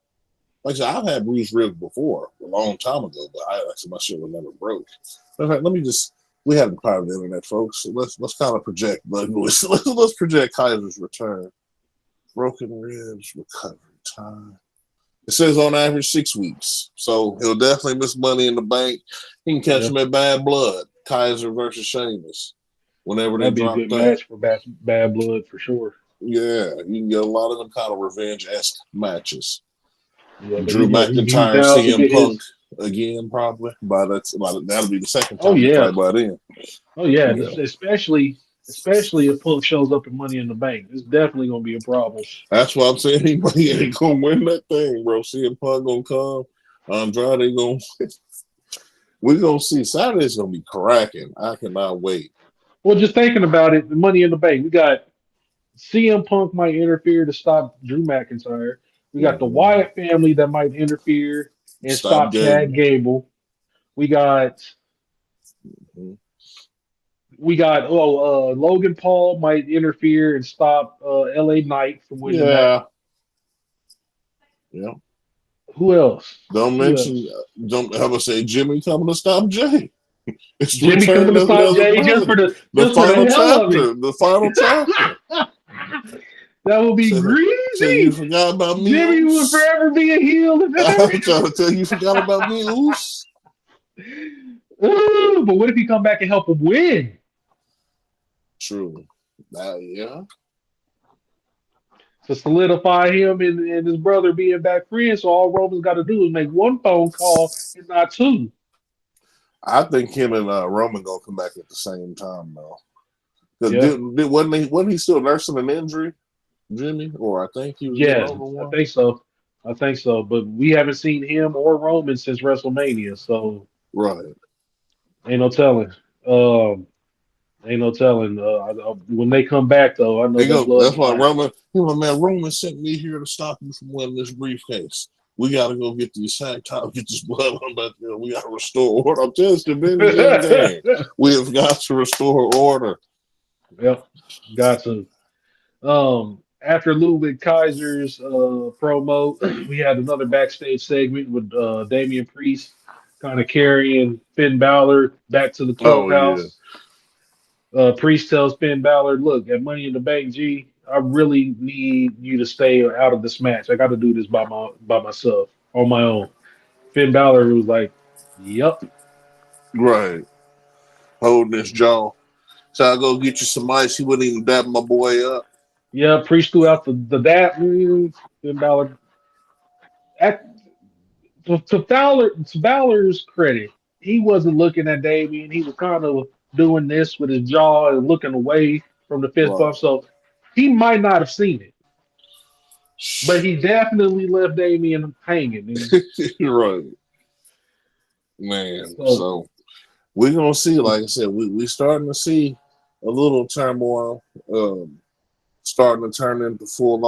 Like I said, I've had bruised ribs before, a long time ago, but my shit was never broke. Let me just, we have a private internet, folks. So let's kind of project, let's project Kaiser's return. Broken ribs, recovery time. It says on average 6 weeks. So he'll definitely miss Money in the Bank. He can catch him at Bad Blood. Kaiser versus Sheamus. Whenever That'd they be a drop good that. match for bad blood for sure. Yeah, you can get a lot of them kind of revenge-esque matches. Yeah, Drew McIntyre, CM Punk again, probably. That'll be the second time fight by then. Oh yeah, especially if Punk shows up in Money in the Bank. It's definitely gonna be a problem. That's why I'm saying he ain't gonna win that thing, bro. CM Punk gonna come. Andrade gonna. We're gonna see. Saturday's gonna be cracking. I cannot wait. Well, just thinking about it, the Money in the Bank. We got CM Punk might interfere to stop Drew McIntyre. We got the Wyatt family that might interfere and stop Chad Gable. We got Logan Paul might interfere and stop LA Knight from winning that. Yeah. Who else? Don't mention I'm gonna say Jimmy coming to stop Jay. It's Jimmy coming to stop Jay just for the final hell chapter. of it. The final chapter. That would be greasy. So you forgot about me. Jimmy will forever be a heel. I'm trying to tell you, forgot about me, Oos. Ooh, but what if he come back and help him win? True. Yeah. to solidify him and his brother being back friends. So all Roman's got to do is make one phone call and not two. I think him and Roman gonna come back at the same time though. Yeah. Wasn't he still nursing an injury, Jimmy? Or I think he was getting Yeah, over I one. think so. I think so. But we haven't seen him or Roman since WrestleMania, so Right. ain't no telling. Um, ain't no telling. When they come back, though, I know They that go. That's why bloodline. Roman. He like, man, Roman sent me here to stop you from winning this briefcase. We got to go get these tag titles, get this blood on back there. We got to restore order. I'm telling you, been in the game. We have got to restore order. Yep, got to. After Ludwig Kaiser's promo, we had another backstage segment with Damian Priest kind of carrying Finn Balor back to the Oh yeah. clubhouse. Priest tells Finn Balor, "Look, at Money in the Bank, G, I really need you to stay out of this match. I got to do this by myself on my own." Finn Balor was like, "Yep, Right. Holding his jaw. So I go get you some ice. He wouldn't even dap my boy up. yeah." Priest threw out the that. Finn Balor at to Balor's credit, he wasn't looking at Damien. He was kind of doing this with his jaw and looking away from the fist Right. bump. So he might not have seen it, but he definitely left Damien hanging. And Right. Man. so So we're gonna see, like I said, we starting to see a little turmoil starting to turn into full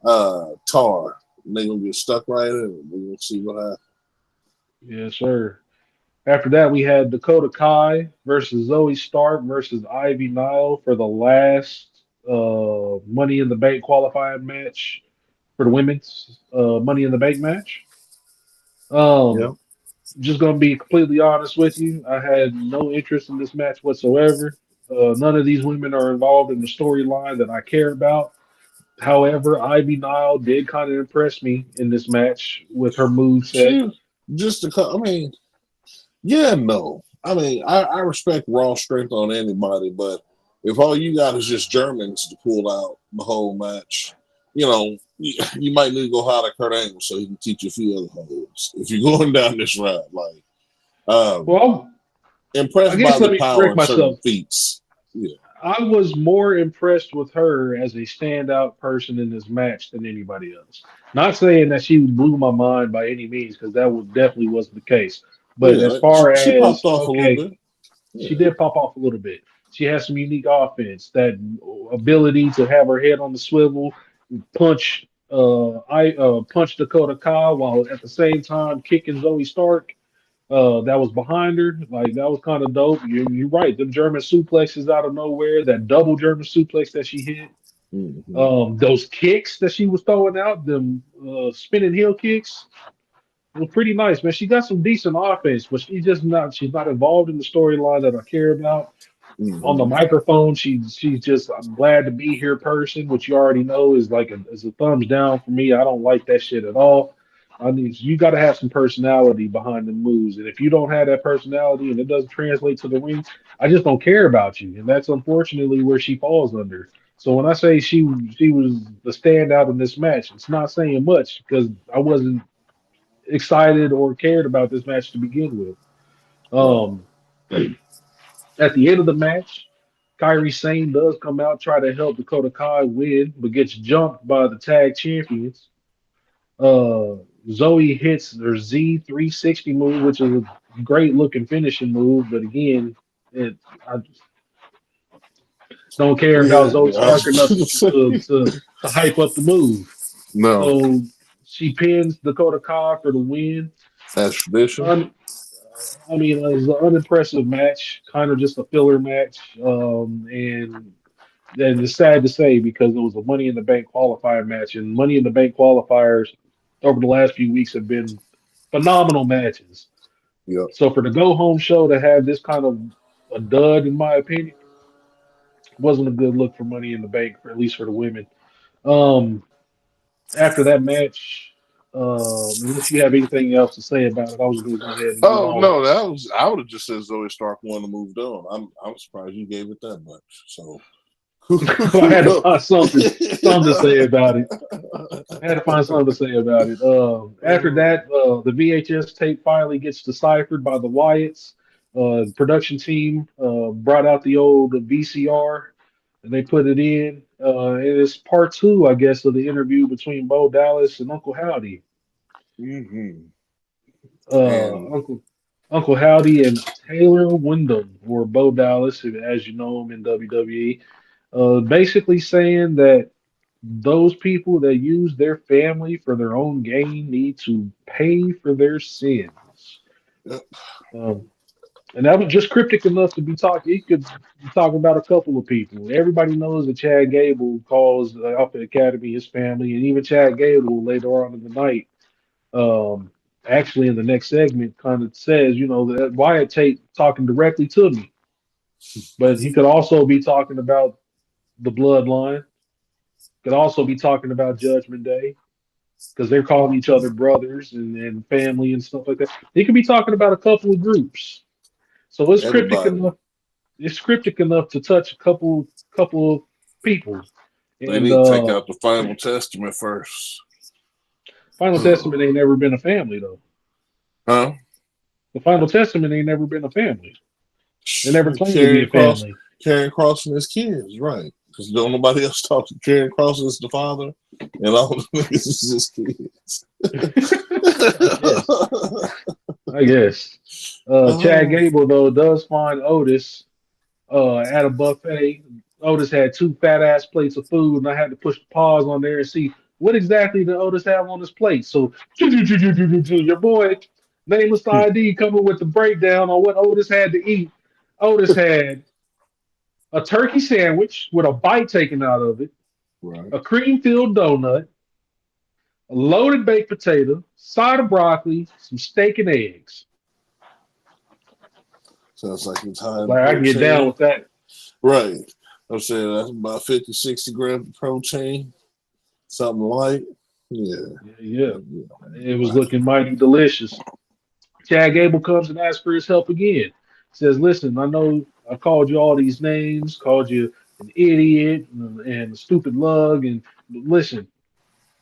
on tar. And they gonna get stuck right in it. We're gonna see what happens. yes, sir. After that, we had Dakota Kai versus Zoe Stark versus Ivy Nile for the last Money in the Bank qualifying match for the women's Money in the Bank match. Yeah. Um, just gonna be completely honest with you. I had no interest in this match whatsoever. None of these women are involved in the storyline that I care about. However, Ivy Nile did kind of impress me in this match with her move set. She just I mean, yeah, no. I mean, I respect raw strength on anybody, but if all you got is just Germans to pull out the whole match, you might need to go hire Kurt Angle so he can teach you a few other holds. If you're going down this route, like, um, Well, I impressed by guess let the me power correct in certain myself. feats. Yeah, I was more impressed with her as a standout person in this match than anybody else. Not saying that she blew my mind by any means, because that was definitely wasn't the case. But as yeah, far she popped as off a little okay, bit. she Yeah, did pop off a little bit. She has some unique offense, that ability to have her head on the swivel, punch Dakota Kai while at the same time kicking Zoe Stark. That was behind her. Like that was kind of dope. You're right. Them German suplexes out of nowhere. That double German suplex that she hit. mm-hmm. Those kicks that she was throwing out, them spinning heel kicks, were pretty nice, man. She got some decent offense, but she's not involved in the storyline that I care about. On the Mm-hmm. microphone, she's just I'm glad to be here person, which you already know is like is a thumbs down for me. I don't like that shit at all. I mean, you got to have some personality behind the moves, and if you don't have that personality and it doesn't translate to the ring, I just don't care about you, and that's unfortunately where she falls under. So when I say she was the standout in this match, it's not saying much because I wasn't excited or cared about this match to begin with. Right. Um, at the end of the match, Kyrie Sane does come out try to help Dakota Kai win, but gets jumped by the tag champions. Uh, Zoe hits her Z360 move, which is a great looking finishing move, but again, I don't care about Yeah. Zoe Stark enough to hype up the move. No, So she pins Dakota Kai for the win. that's tradition. Un, I mean, it was an unimpressive match, kind of just a filler match, and it's sad to say because it was a Money in the Bank qualifier match, and Money in the Bank qualifiers over the last few weeks have been phenomenal matches. Yep. So for the go home show to have this kind of a dud, in my opinion, wasn't a good look for Money in the Bank, for at least for the women. Um, after that match, unless you have anything else to say about it, I was going to go ahead and move Oh on. no, that was I would have just said Zoe Stark won and moved on. I'm surprised you gave it that much. So I had to find something to say about it. I had to find something to say about it. After that, the VHS tape finally gets deciphered by the Wyatts. Production team brought out the old VCR and they put it in. And it's part two, I guess, of the interview between Bo Dallas and Uncle Howdy. Mm-hmm. And Uncle Howdy and Taylor Wyndham, or Bo Dallas, as you know him in WWE, basically saying that those people that use their family for their own gain need to pay for their sins. yep. Um, and that was just cryptic enough to be talking. He could be talking about a couple of people. Everybody knows that Chad Gable calls the Alpha Academy his family, and even Chad Gable later on in the night, um, actually in the next segment, kind of says, that Wyatt Tate talking directly to me, but he could also be talking about the bloodline. Could also be talking about Judgment Day because they're calling each other brothers and family and stuff like that. He could be talking about a couple of groups. So it's cryptic Everybody. enough. It's cryptic enough to touch a couple of people. They And need to take out the Final Testament first. Final Testament ain't never been a family though. Huh? The Final Testament ain't never been a family. They never claimed to be a Carrying family. Cross and his kids, right? Because don't nobody else talk to Carrying Cross is the father, and all the niggas is his kids. I guess. Chad Gable though does find Otis at a buffet. Otis had two fat ass plates of food, and I had to push pause on there and see what exactly did Otis have on his plate. So your boy Nameless ID coming with the breakdown on what Otis had to eat. Otis had a turkey sandwich with a bite taken out of it, right. a cream filled donut, a loaded baked potato, side of broccoli, some steak and eggs. Sounds like it's high in Like I can get down with that. Right. I'm saying that's about 50, 60 grams of protein, something light. Yeah. It was looking mighty delicious. Chad Gable comes and asks for his help again. Says, "Listen, I know I called you all these names, called you an idiot and a stupid lug, and listen,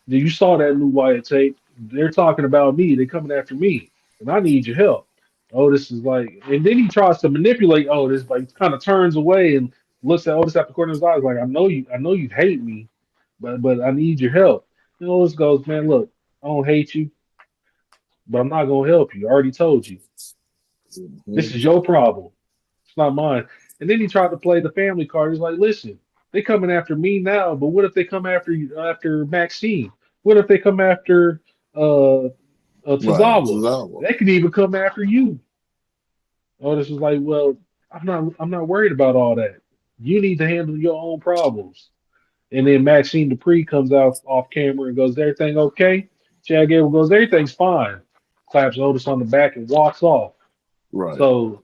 you saw that new Wyatt tape. They're talking about me. They're coming after me, and I need your help." Otis is like, and then he tries to manipulate Otis, but he kind of turns away and looks at Otis at the corner of his eyes, like, I know you hate me, but I need your help." And Otis goes, "Man, look, I don't hate you, but I'm not gonna help you. I already told you. Mm-hmm. This is your problem. It's not mine." And then he tried to play the family card. He's like, "Listen, they coming after me now, but what if they come after you after Maxine? What if they come after Right. Tozawa? They could even come after you." Otis was like, "Well, I'm not worried about all that. You need to handle your own problems." And then Maxine Dupree comes out off camera and goes, "Is everything okay?" Chad Gable goes, "Everything's fine." Claps Otis on the back and walks off. Right. So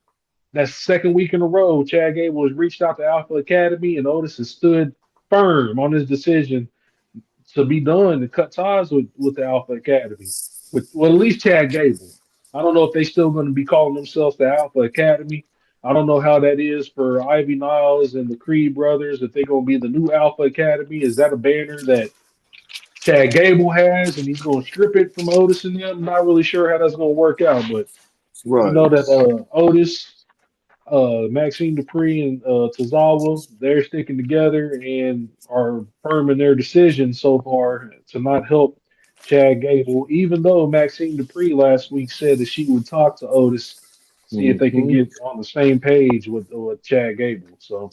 that's the second week in a row. Chad Gable has reached out to Alpha Academy, and Otis has stood firm on his decision to be done to cut ties with the Alpha Academy. Well, at least Chad Gable. I don't know if they still going to be calling themselves the Alpha Academy. I don't know how that is for Ivy Niles and the Creed brothers. If they're going to be the new Alpha Academy, is that a banner that Chad Gable has, and he's going to strip it from Otis and them? I'm not really sure how that's going to work out, but we Right. know that Otis, Maxine Dupree, and Tozawa, they're sticking together and are firm in their decision so far to not help Chad Gable, even though Maxine Dupree last week said that she would talk to Otis, see if they can Mm-hmm. get on the same page with Chad Gable. So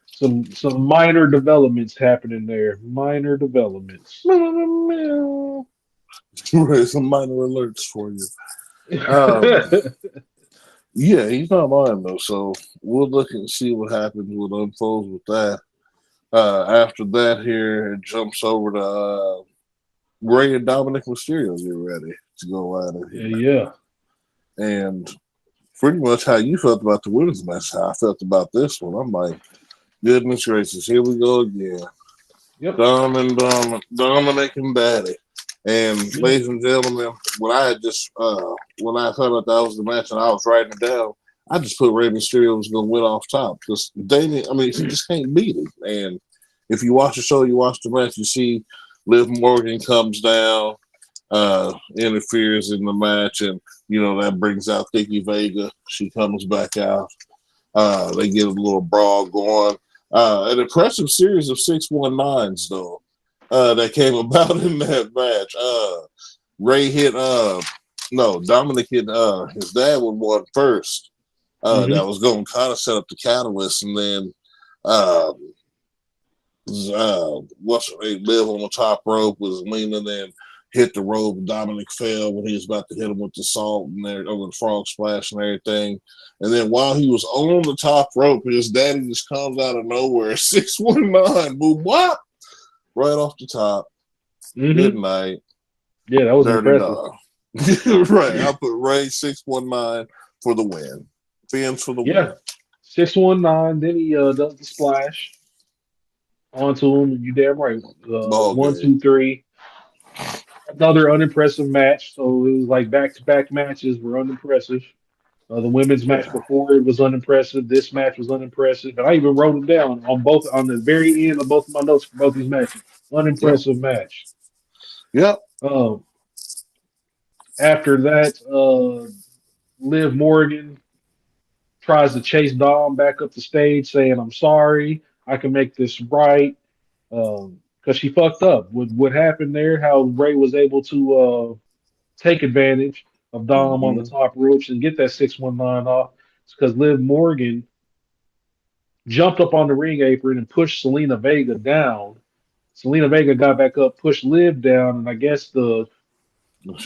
some minor developments happening there. Minor developments. Some minor alerts for you. Yeah, he's not mine though, so we'll look and see what happens, what unfolds with that. After that, here it jumps over to Ray and Dominic Mysterio get ready to go out of here. Yeah. And pretty much how you felt about the women's match, how I felt about this one. I'm like, goodness gracious, here we go again. Yep. Dominic and Batty. And ladies and gentlemen, when I found out that was the match and I was writing it down, I just put Rey Mysterio was going to win off top because Damian, I mean, he just can't beat it. And if you watch the show, you watch the match, you see Liv Morgan comes down, interferes in the match, and, you know, that brings out Nikki Vega. She comes back out. They get a little brawl going. An impressive series of 619s, though, that came about in that match. Ray hit, Dominic hit his dad with one first. That was going to kind of set up the catalyst, and then Liv on the top rope was leaning and hit the rope. Dominic fell when he was about to hit him with the salt and there over the frog splash and everything. And then while he was on the top rope, his daddy just comes out of nowhere, 619, boom, whop, right off the top. Good night. Yeah, that was impressive. Right, I put Ray 619 for the win. Fins for the win. 619. Then he does the splash onto him. You damn right. 1, 2, 3. Another unimpressive match. So it was like back-to-back matches were unimpressive. The women's match before it was unimpressive. This match was unimpressive. And I even wrote them down on the very end of both of my notes for both these matches. Unimpressive match. Yep. After that, Liv Morgan tries to chase Dom back up the stage saying, I'm sorry, I can make this right. Because she fucked up with what happened there, how Ray was able to take advantage of Dom on the top ropes and get that 619 off. It's because Liv Morgan jumped up on the ring apron and pushed Selena Vega down. Selena Vega got back up, pushed Liv down, and I guess the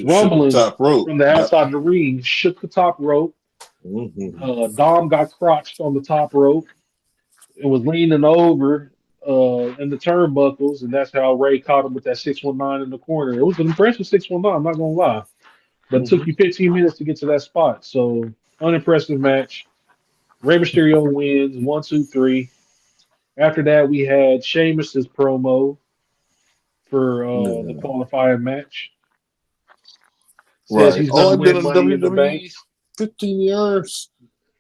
rumbling from the outside of the ring shook the top rope. Dom got crotched on the top rope and was leaning over in the turnbuckles, and that's how Ray caught him with that 619 in the corner. It was an impressive 619, I'm not going to lie. But it took you 15 minutes to get to that spot. So, unimpressive match. Rey Mysterio wins 1, 2, 3. After that, we had Sheamus's promo for the qualifying match. Says he's going to win Money in the Bank. 15 years.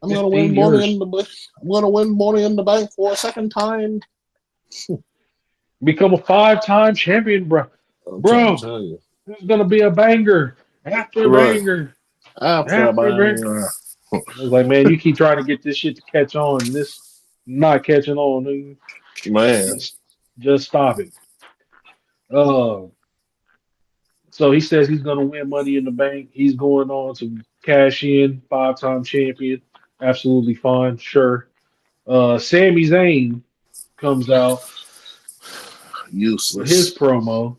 I'm going to win Money in the Bank. I'm going to win Money in the Bank for a second time. Become a 5-time champion, bro. Bro, this is going to be a banger. After banger. After banger. I was like, man, you keep trying to get this shit to catch on, and this not catching on. Man. Just stop it. So he says he's going to win Money in the Bank. He's going on to cash in, 5-time champion. Absolutely fine. Sure. Sami Zayn comes out. Useless. His promo.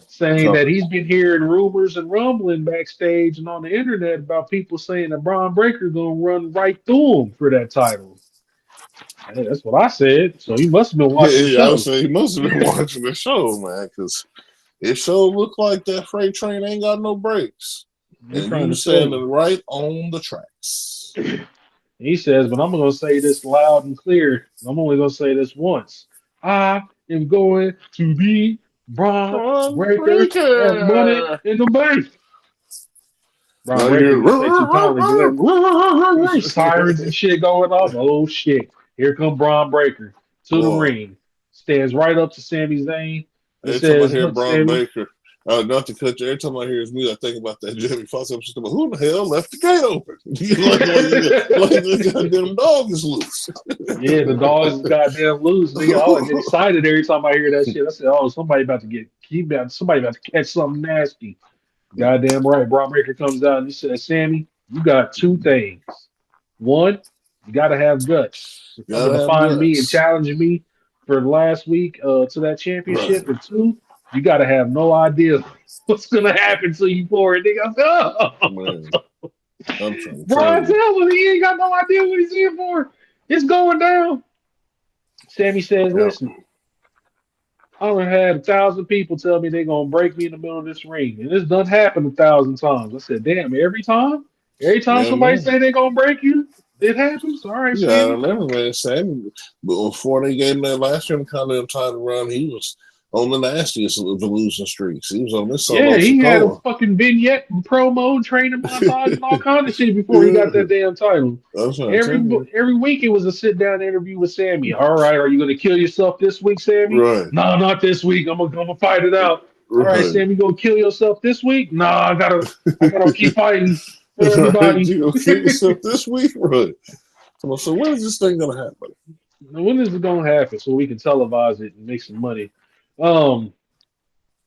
Saying that he's been hearing rumors and rumbling backstage and on the internet about people saying that Braun Breaker's going to run right through him for that title. Hey, that's what I said. So he must have been watching the show. I would say he must have been watching the show, man, because it sure looked like that freight train ain't got no brakes. And you standing right on the tracks. He says, but I'm going to say this loud and clear. I'm only going to say this once. I am going to be Braun Breaker and Money in the Bank. Braun Breaker, sirens and shit going off. Oh shit! Here come Braun Breaker to the ring. Stands right up to Sami Zayn. Every time I hear Braun Breaker, not to cut you. Every time I hear his music, I think about that Jimmy Fox episode. Who the hell left the gate open? like the goddamn dog is loose. Yeah, the dog is goddamn loose. Nigga, I get excited every time I hear that shit. I said, "Oh, somebody about to catch something nasty." Goddamn right. Braun Breaker comes out and he says, "Sammy, you got 2 things. One, you got to have guts. You're going to find me and challenge me for last week to that championship. And 2, you got to have no idea what's going to happen to you for it." Nigga, Brian tell him he ain't got no idea what he's here for. It's going down. Sammy says, "Listen, I done had 1,000 people tell me they're going to break me in the middle of this ring. And this done happened 1,000 times." I said, damn, every time? Every time somebody say they're going to break you, it happens? All right, I remember, man, Sammy, before they gave him that last year Continental title run, he was on the nastiest of the losing streaks. He was on this Yeah, solo he had a Sokoa. fucking vignette and promo and training montage and all kind of shit before he got Yeah, that damn title. that's what I tell Every you. every week it was a sit down interview with Sammy. All right, are you gonna kill yourself this week, Sammy? Right, No, not this week. I'm gonna fight it out. All right, right. Sammy, you gonna kill yourself this week? Nah, I gotta keep fighting for Right, everybody. you gonna kill yourself this week, right? So when is this thing gonna happen? When is it gonna happen so we can televise it and make some money? Um,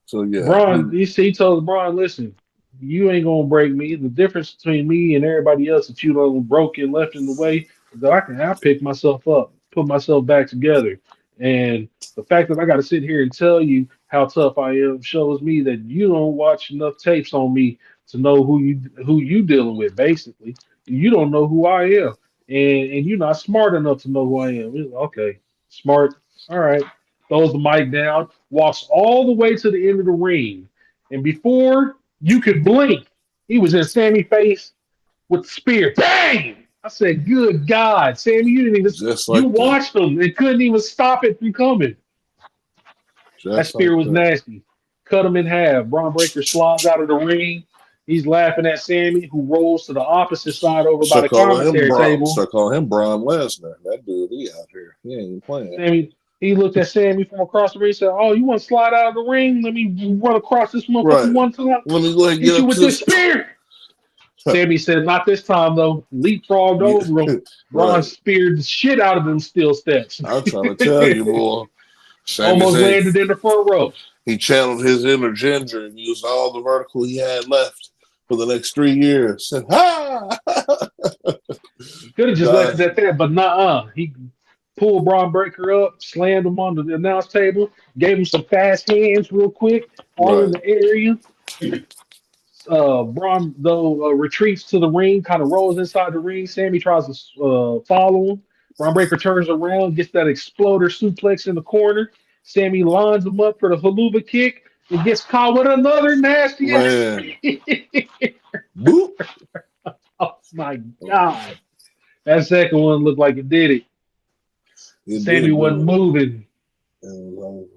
So yeah, Braun, he told Braun, listen, you ain't gonna break me. The difference between me and everybody else that you done broke and left in the way is that I pick myself up, put myself back together. And the fact that I gotta sit here and tell you how tough I am shows me that you don't watch enough tapes on me to know who you dealing with, basically. You don't know who I am. And you're not smart enough to know who I am. Okay, smart. All right, throws the mic down, walks all the way to the end of the ring, and before you could blink, he was in Sammy's face with the spear. Bang! I said, "Good God, Sammy, you didn't even just you like that, watched him and couldn't even stop it from coming." That just like spear was that. nasty. Cut him in half. Braun Breaker slides out of the ring. He's laughing at Sammy, who rolls to the opposite side over by the commentary table. Start calling him Braun Lesnar. That dude, he out here. He ain't playing. Sammy, he looked at Sammy from across the ring and said, "Oh, you want to slide out of the ring? Let me run across this motherfucker Right. one time. Let me go ahead and Hit get you up with to this this. spear." Sammy said, "Not this time, though." Leapfrogged over him. Braun Right. speared the shit out of them steel steps. I'm trying to tell you, boy. Sami Almost Zayn, landed in the front row. he channeled his inner ginger and used all the vertical he had left for the next 3 years. Said, ha! Could have just left God, it at that, but nah. He pulled Braun Breaker up, slammed him on the announce table, gave him some fast hands real quick, all in right. the area. Braun though retreats to the ring, kind of rolls inside the ring. Sammy tries to follow him. Braun Breaker turns around, gets that exploder suplex in the corner. Sammy lines him up for the haluva kick and gets caught with another nasty ass. Man. Boop. Oh my God. That second one looked like it did it. It Sammy did wasn't do moving. it.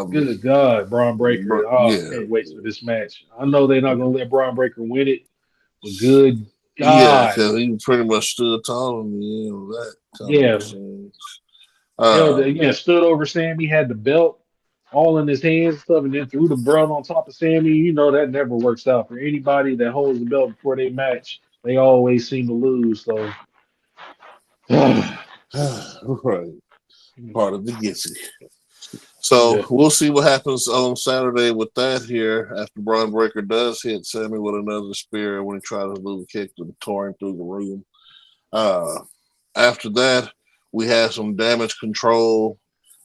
Good God, Braun Breaker. Oh, I Yeah. can't wait for this match. I know they're not going to let Braun Breaker win it, but good Yeah, God. because he pretty much stood tall in the end of that Yeah, conversation. held Um, again, stood over Sammy, had the belt all in his hands and stuff, and then threw the belt on top of Sammy. You know that never works out for anybody that holds the belt before they match. They always seem to lose. So, right. Part of the Gitsy. So yeah, we'll see what happens on Saturday with that here after Braun Breaker does hit Sammy with another spear when he tried to do the kick to tore him through the room. After that, we had some damage control,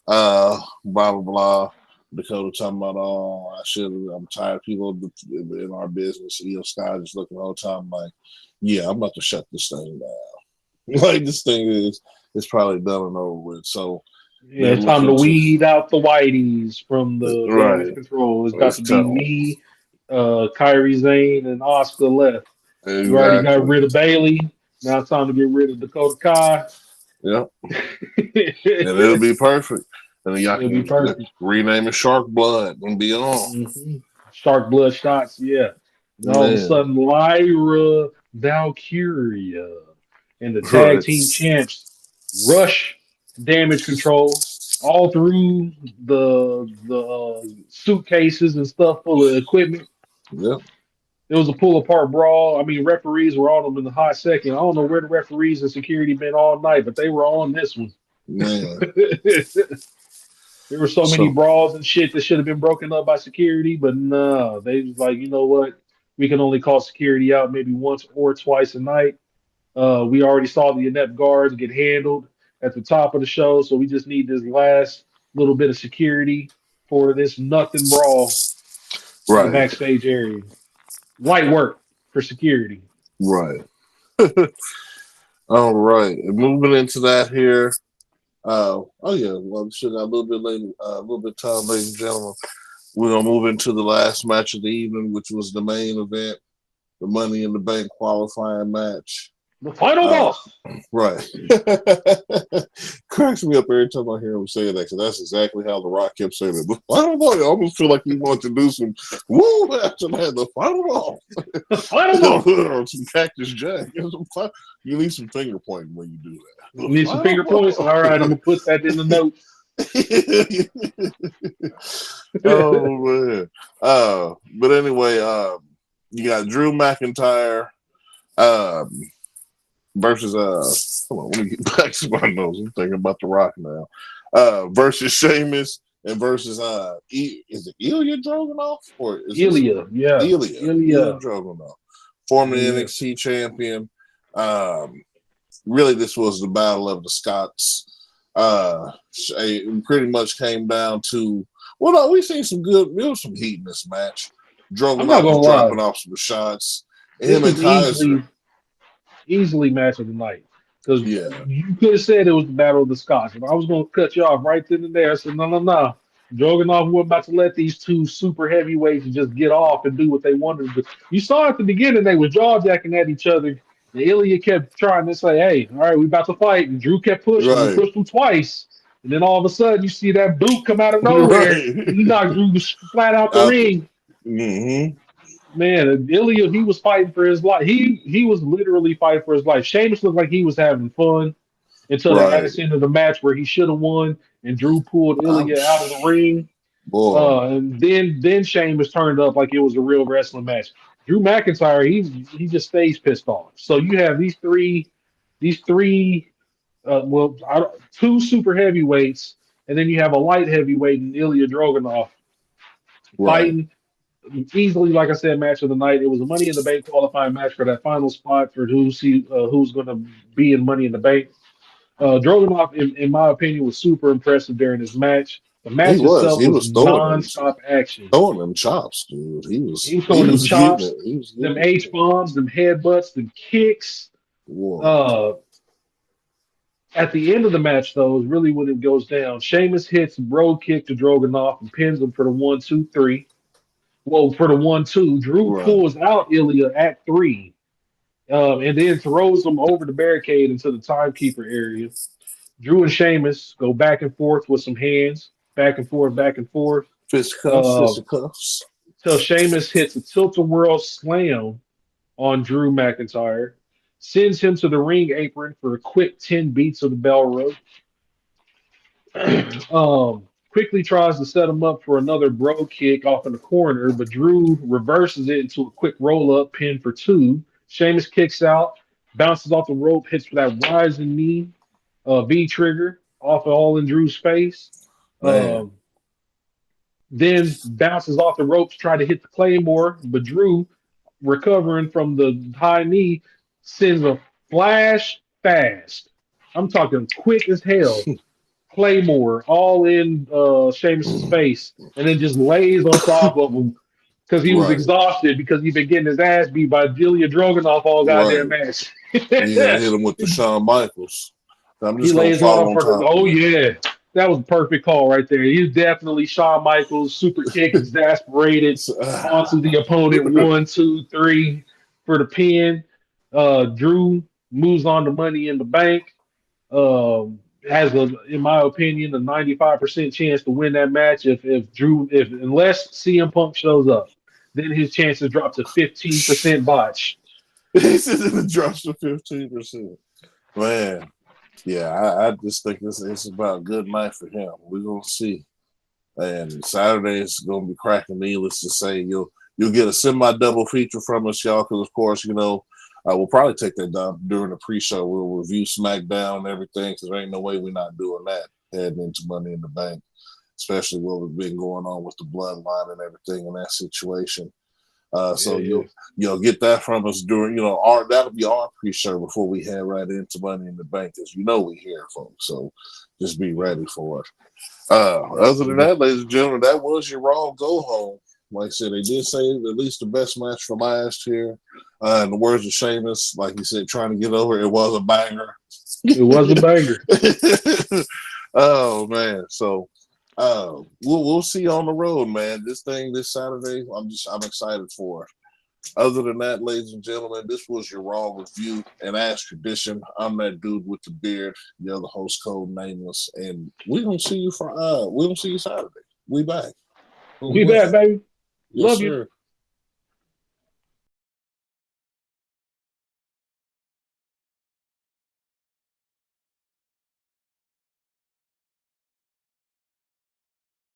blah, blah, blah. Dakota talking about, oh, I'm tired of people in our business. Io Sky just looking all the time like, yeah, I'm about to shut this thing down. Like, this thing is probably done and over with. So yeah, they're it's time to looking to, weed out the whiteys from the damage right. control. It's got It's to be tough. me, Kyrie Zane, and Oscar left. We already got Exactly. rid of Bailey. Now it's time to get rid of Dakota Kai. Yep. And it'll It'll be perfect. And then y'all be can perfect. rename it Shark Blood and be on. hmm Shark blood shots, yeah. And all of a Man. sudden, Lyra Valkyria and the tag Right. team champs rush damage control all through the suitcases and stuff full of equipment. Yep. It was a pull apart brawl. I mean, referees were on them in the hot second. I don't know where the referees and security been all night, but they were on this one. Man. There were so many So brawls and shit that should have been broken up by security, but no, they was like, you know what? We can only call security out maybe once or twice a night. We already saw the inept guards get handled at the top of the show, so we just need this last little bit of security for this nothing brawl in the right. backstage area. Light work for security. Right. All right. And moving into that here. Oh yeah, well shit, a little bit late, a little bit time, ladies and gentlemen. We're gonna move into the last match of the evening, which was the main event, the Money in the Bank qualifying match. The final boss. Right. Cracks me up every time I hear him say that, because that's exactly how The Rock kept saying it. The final boss. I almost feel like he wanted to do some woo after that. The final boss. The final boss. Or some Cactus Jack. You need some finger pointing when you do that. You need some finger points. All right, I'm gonna put that in the notes. Oh man. But anyway, you got Drew McIntyre versus hold on, let me get back to my notes. I'm thinking about The Rock now. Versus Sheamus and versus is it Ilya Dragunov or is Ilya? Yeah, Ilya Dragunov, former NXT champion. Really, this was the battle of the Scots. It pretty much came down to, well, no, we've seen some good, there was some heat in this match. Dragunov was dropping off some shots. Him and Kaiser. Easily match of the night. Because you could have said it was the Battle of the Scots. If I was going to cut you off right then and there, I said, no. Dragunov wasn't about to let these two super heavyweights just get off and do what they wanted to do. You saw at the beginning they were jaw-jacking at each other. And Ilya kept trying to say, hey, all right, we about to fight. And Drew kept pushing. Right. He pushed him twice. And then all of a sudden, you see that boot come out of nowhere. Right. And he knocked Drew flat out the ring. Mm-hmm. Man, Ilya, he was fighting for his life. He was literally fighting for his life. Sheamus looked like he was having fun until they had us into the match where he should have won, and Drew pulled Ilya out of the ring. And then Sheamus turned up like it was a real wrestling match. Drew McIntyre, he just stays pissed off. So you have these three, two super heavyweights, and then you have a light heavyweight in Ilya Dragunov fighting. Easily, like I said, match of the night. It was a Money in the Bank qualifying match for that final spot for who's going to be in Money in the Bank. Dragunov, in my opinion, was super impressive during this match. The match itself was non-stop action. Throwing them chops, dude. He was throwing them chops, them H-bombs, them headbutts, them kicks. At the end of the match, though, is really when it goes down. Sheamus hits a bro kick to Dragunov and pins him for the 1-2-3. Well, for the 1-2, Drew pulls out Ilya at 3, and then throws him over the barricade into the timekeeper area. Drew and Sheamus go back and forth with some hands, back and forth. Fist cuffs. Till Sheamus hits a tilt-a-whirl slam on Drew McIntyre, sends him to the ring apron for a quick 10 beats of the bell rope. Quickly tries to set him up for another bro kick off in the corner, but Drew reverses it into a quick roll-up pin for 2. Sheamus kicks out, bounces off the rope, hits for that rising knee, V-trigger, off all in Drew's face. Then bounces off the ropes, try to hit the Claymore, but Drew, recovering from the high knee, sends a flash fast. I'm talking quick as hell. Claymore all in Sheamus's face, and then just lays on top of him because he was exhausted because he'd been getting his ass beat by Ilya Dragunov all goddamn match. Hit him with the Shawn Michaels. He lays on for that was a perfect call right there. He's definitely Shawn Michaels, super kick, exasperated onto the opponent. 1, 2, 3 for the pin. Drew moves on to Money in the Bank. Has in my opinion, a 95% chance to win that match unless CM Punk shows up. Then his chances drop to 15% botch. He says it drops to 15%. Man, I just think it's about a good night for him. We're gonna see. And Saturday is gonna be cracking. Needless to say, you'll get a semi-double feature from us, y'all, because of course, we'll probably take that down during the pre-show. We'll review SmackDown and everything, because there ain't no way we're not doing that heading into Money in the Bank, especially what we've been going on with the bloodline and everything in that situation. You'll get that from us during, that'll be our pre-show before we head right into Money in the Bank, because we here, folks. So just be ready for it. Other than that, ladies and gentlemen, that was your Raw Go Home. Like I said, they did say at least the best match from last year. In the words of Sheamus, like he said, trying to get over, it was a banger. It was a banger. Oh man! So we'll see you on the road, man. This Saturday, I'm excited for it. Other than that, ladies and gentlemen, this was your Raw review. And as tradition, I'm that dude with the beard, the other host code Nameless, and we don't see you Saturday. We back. We back, baby. Yes, Love sir. you.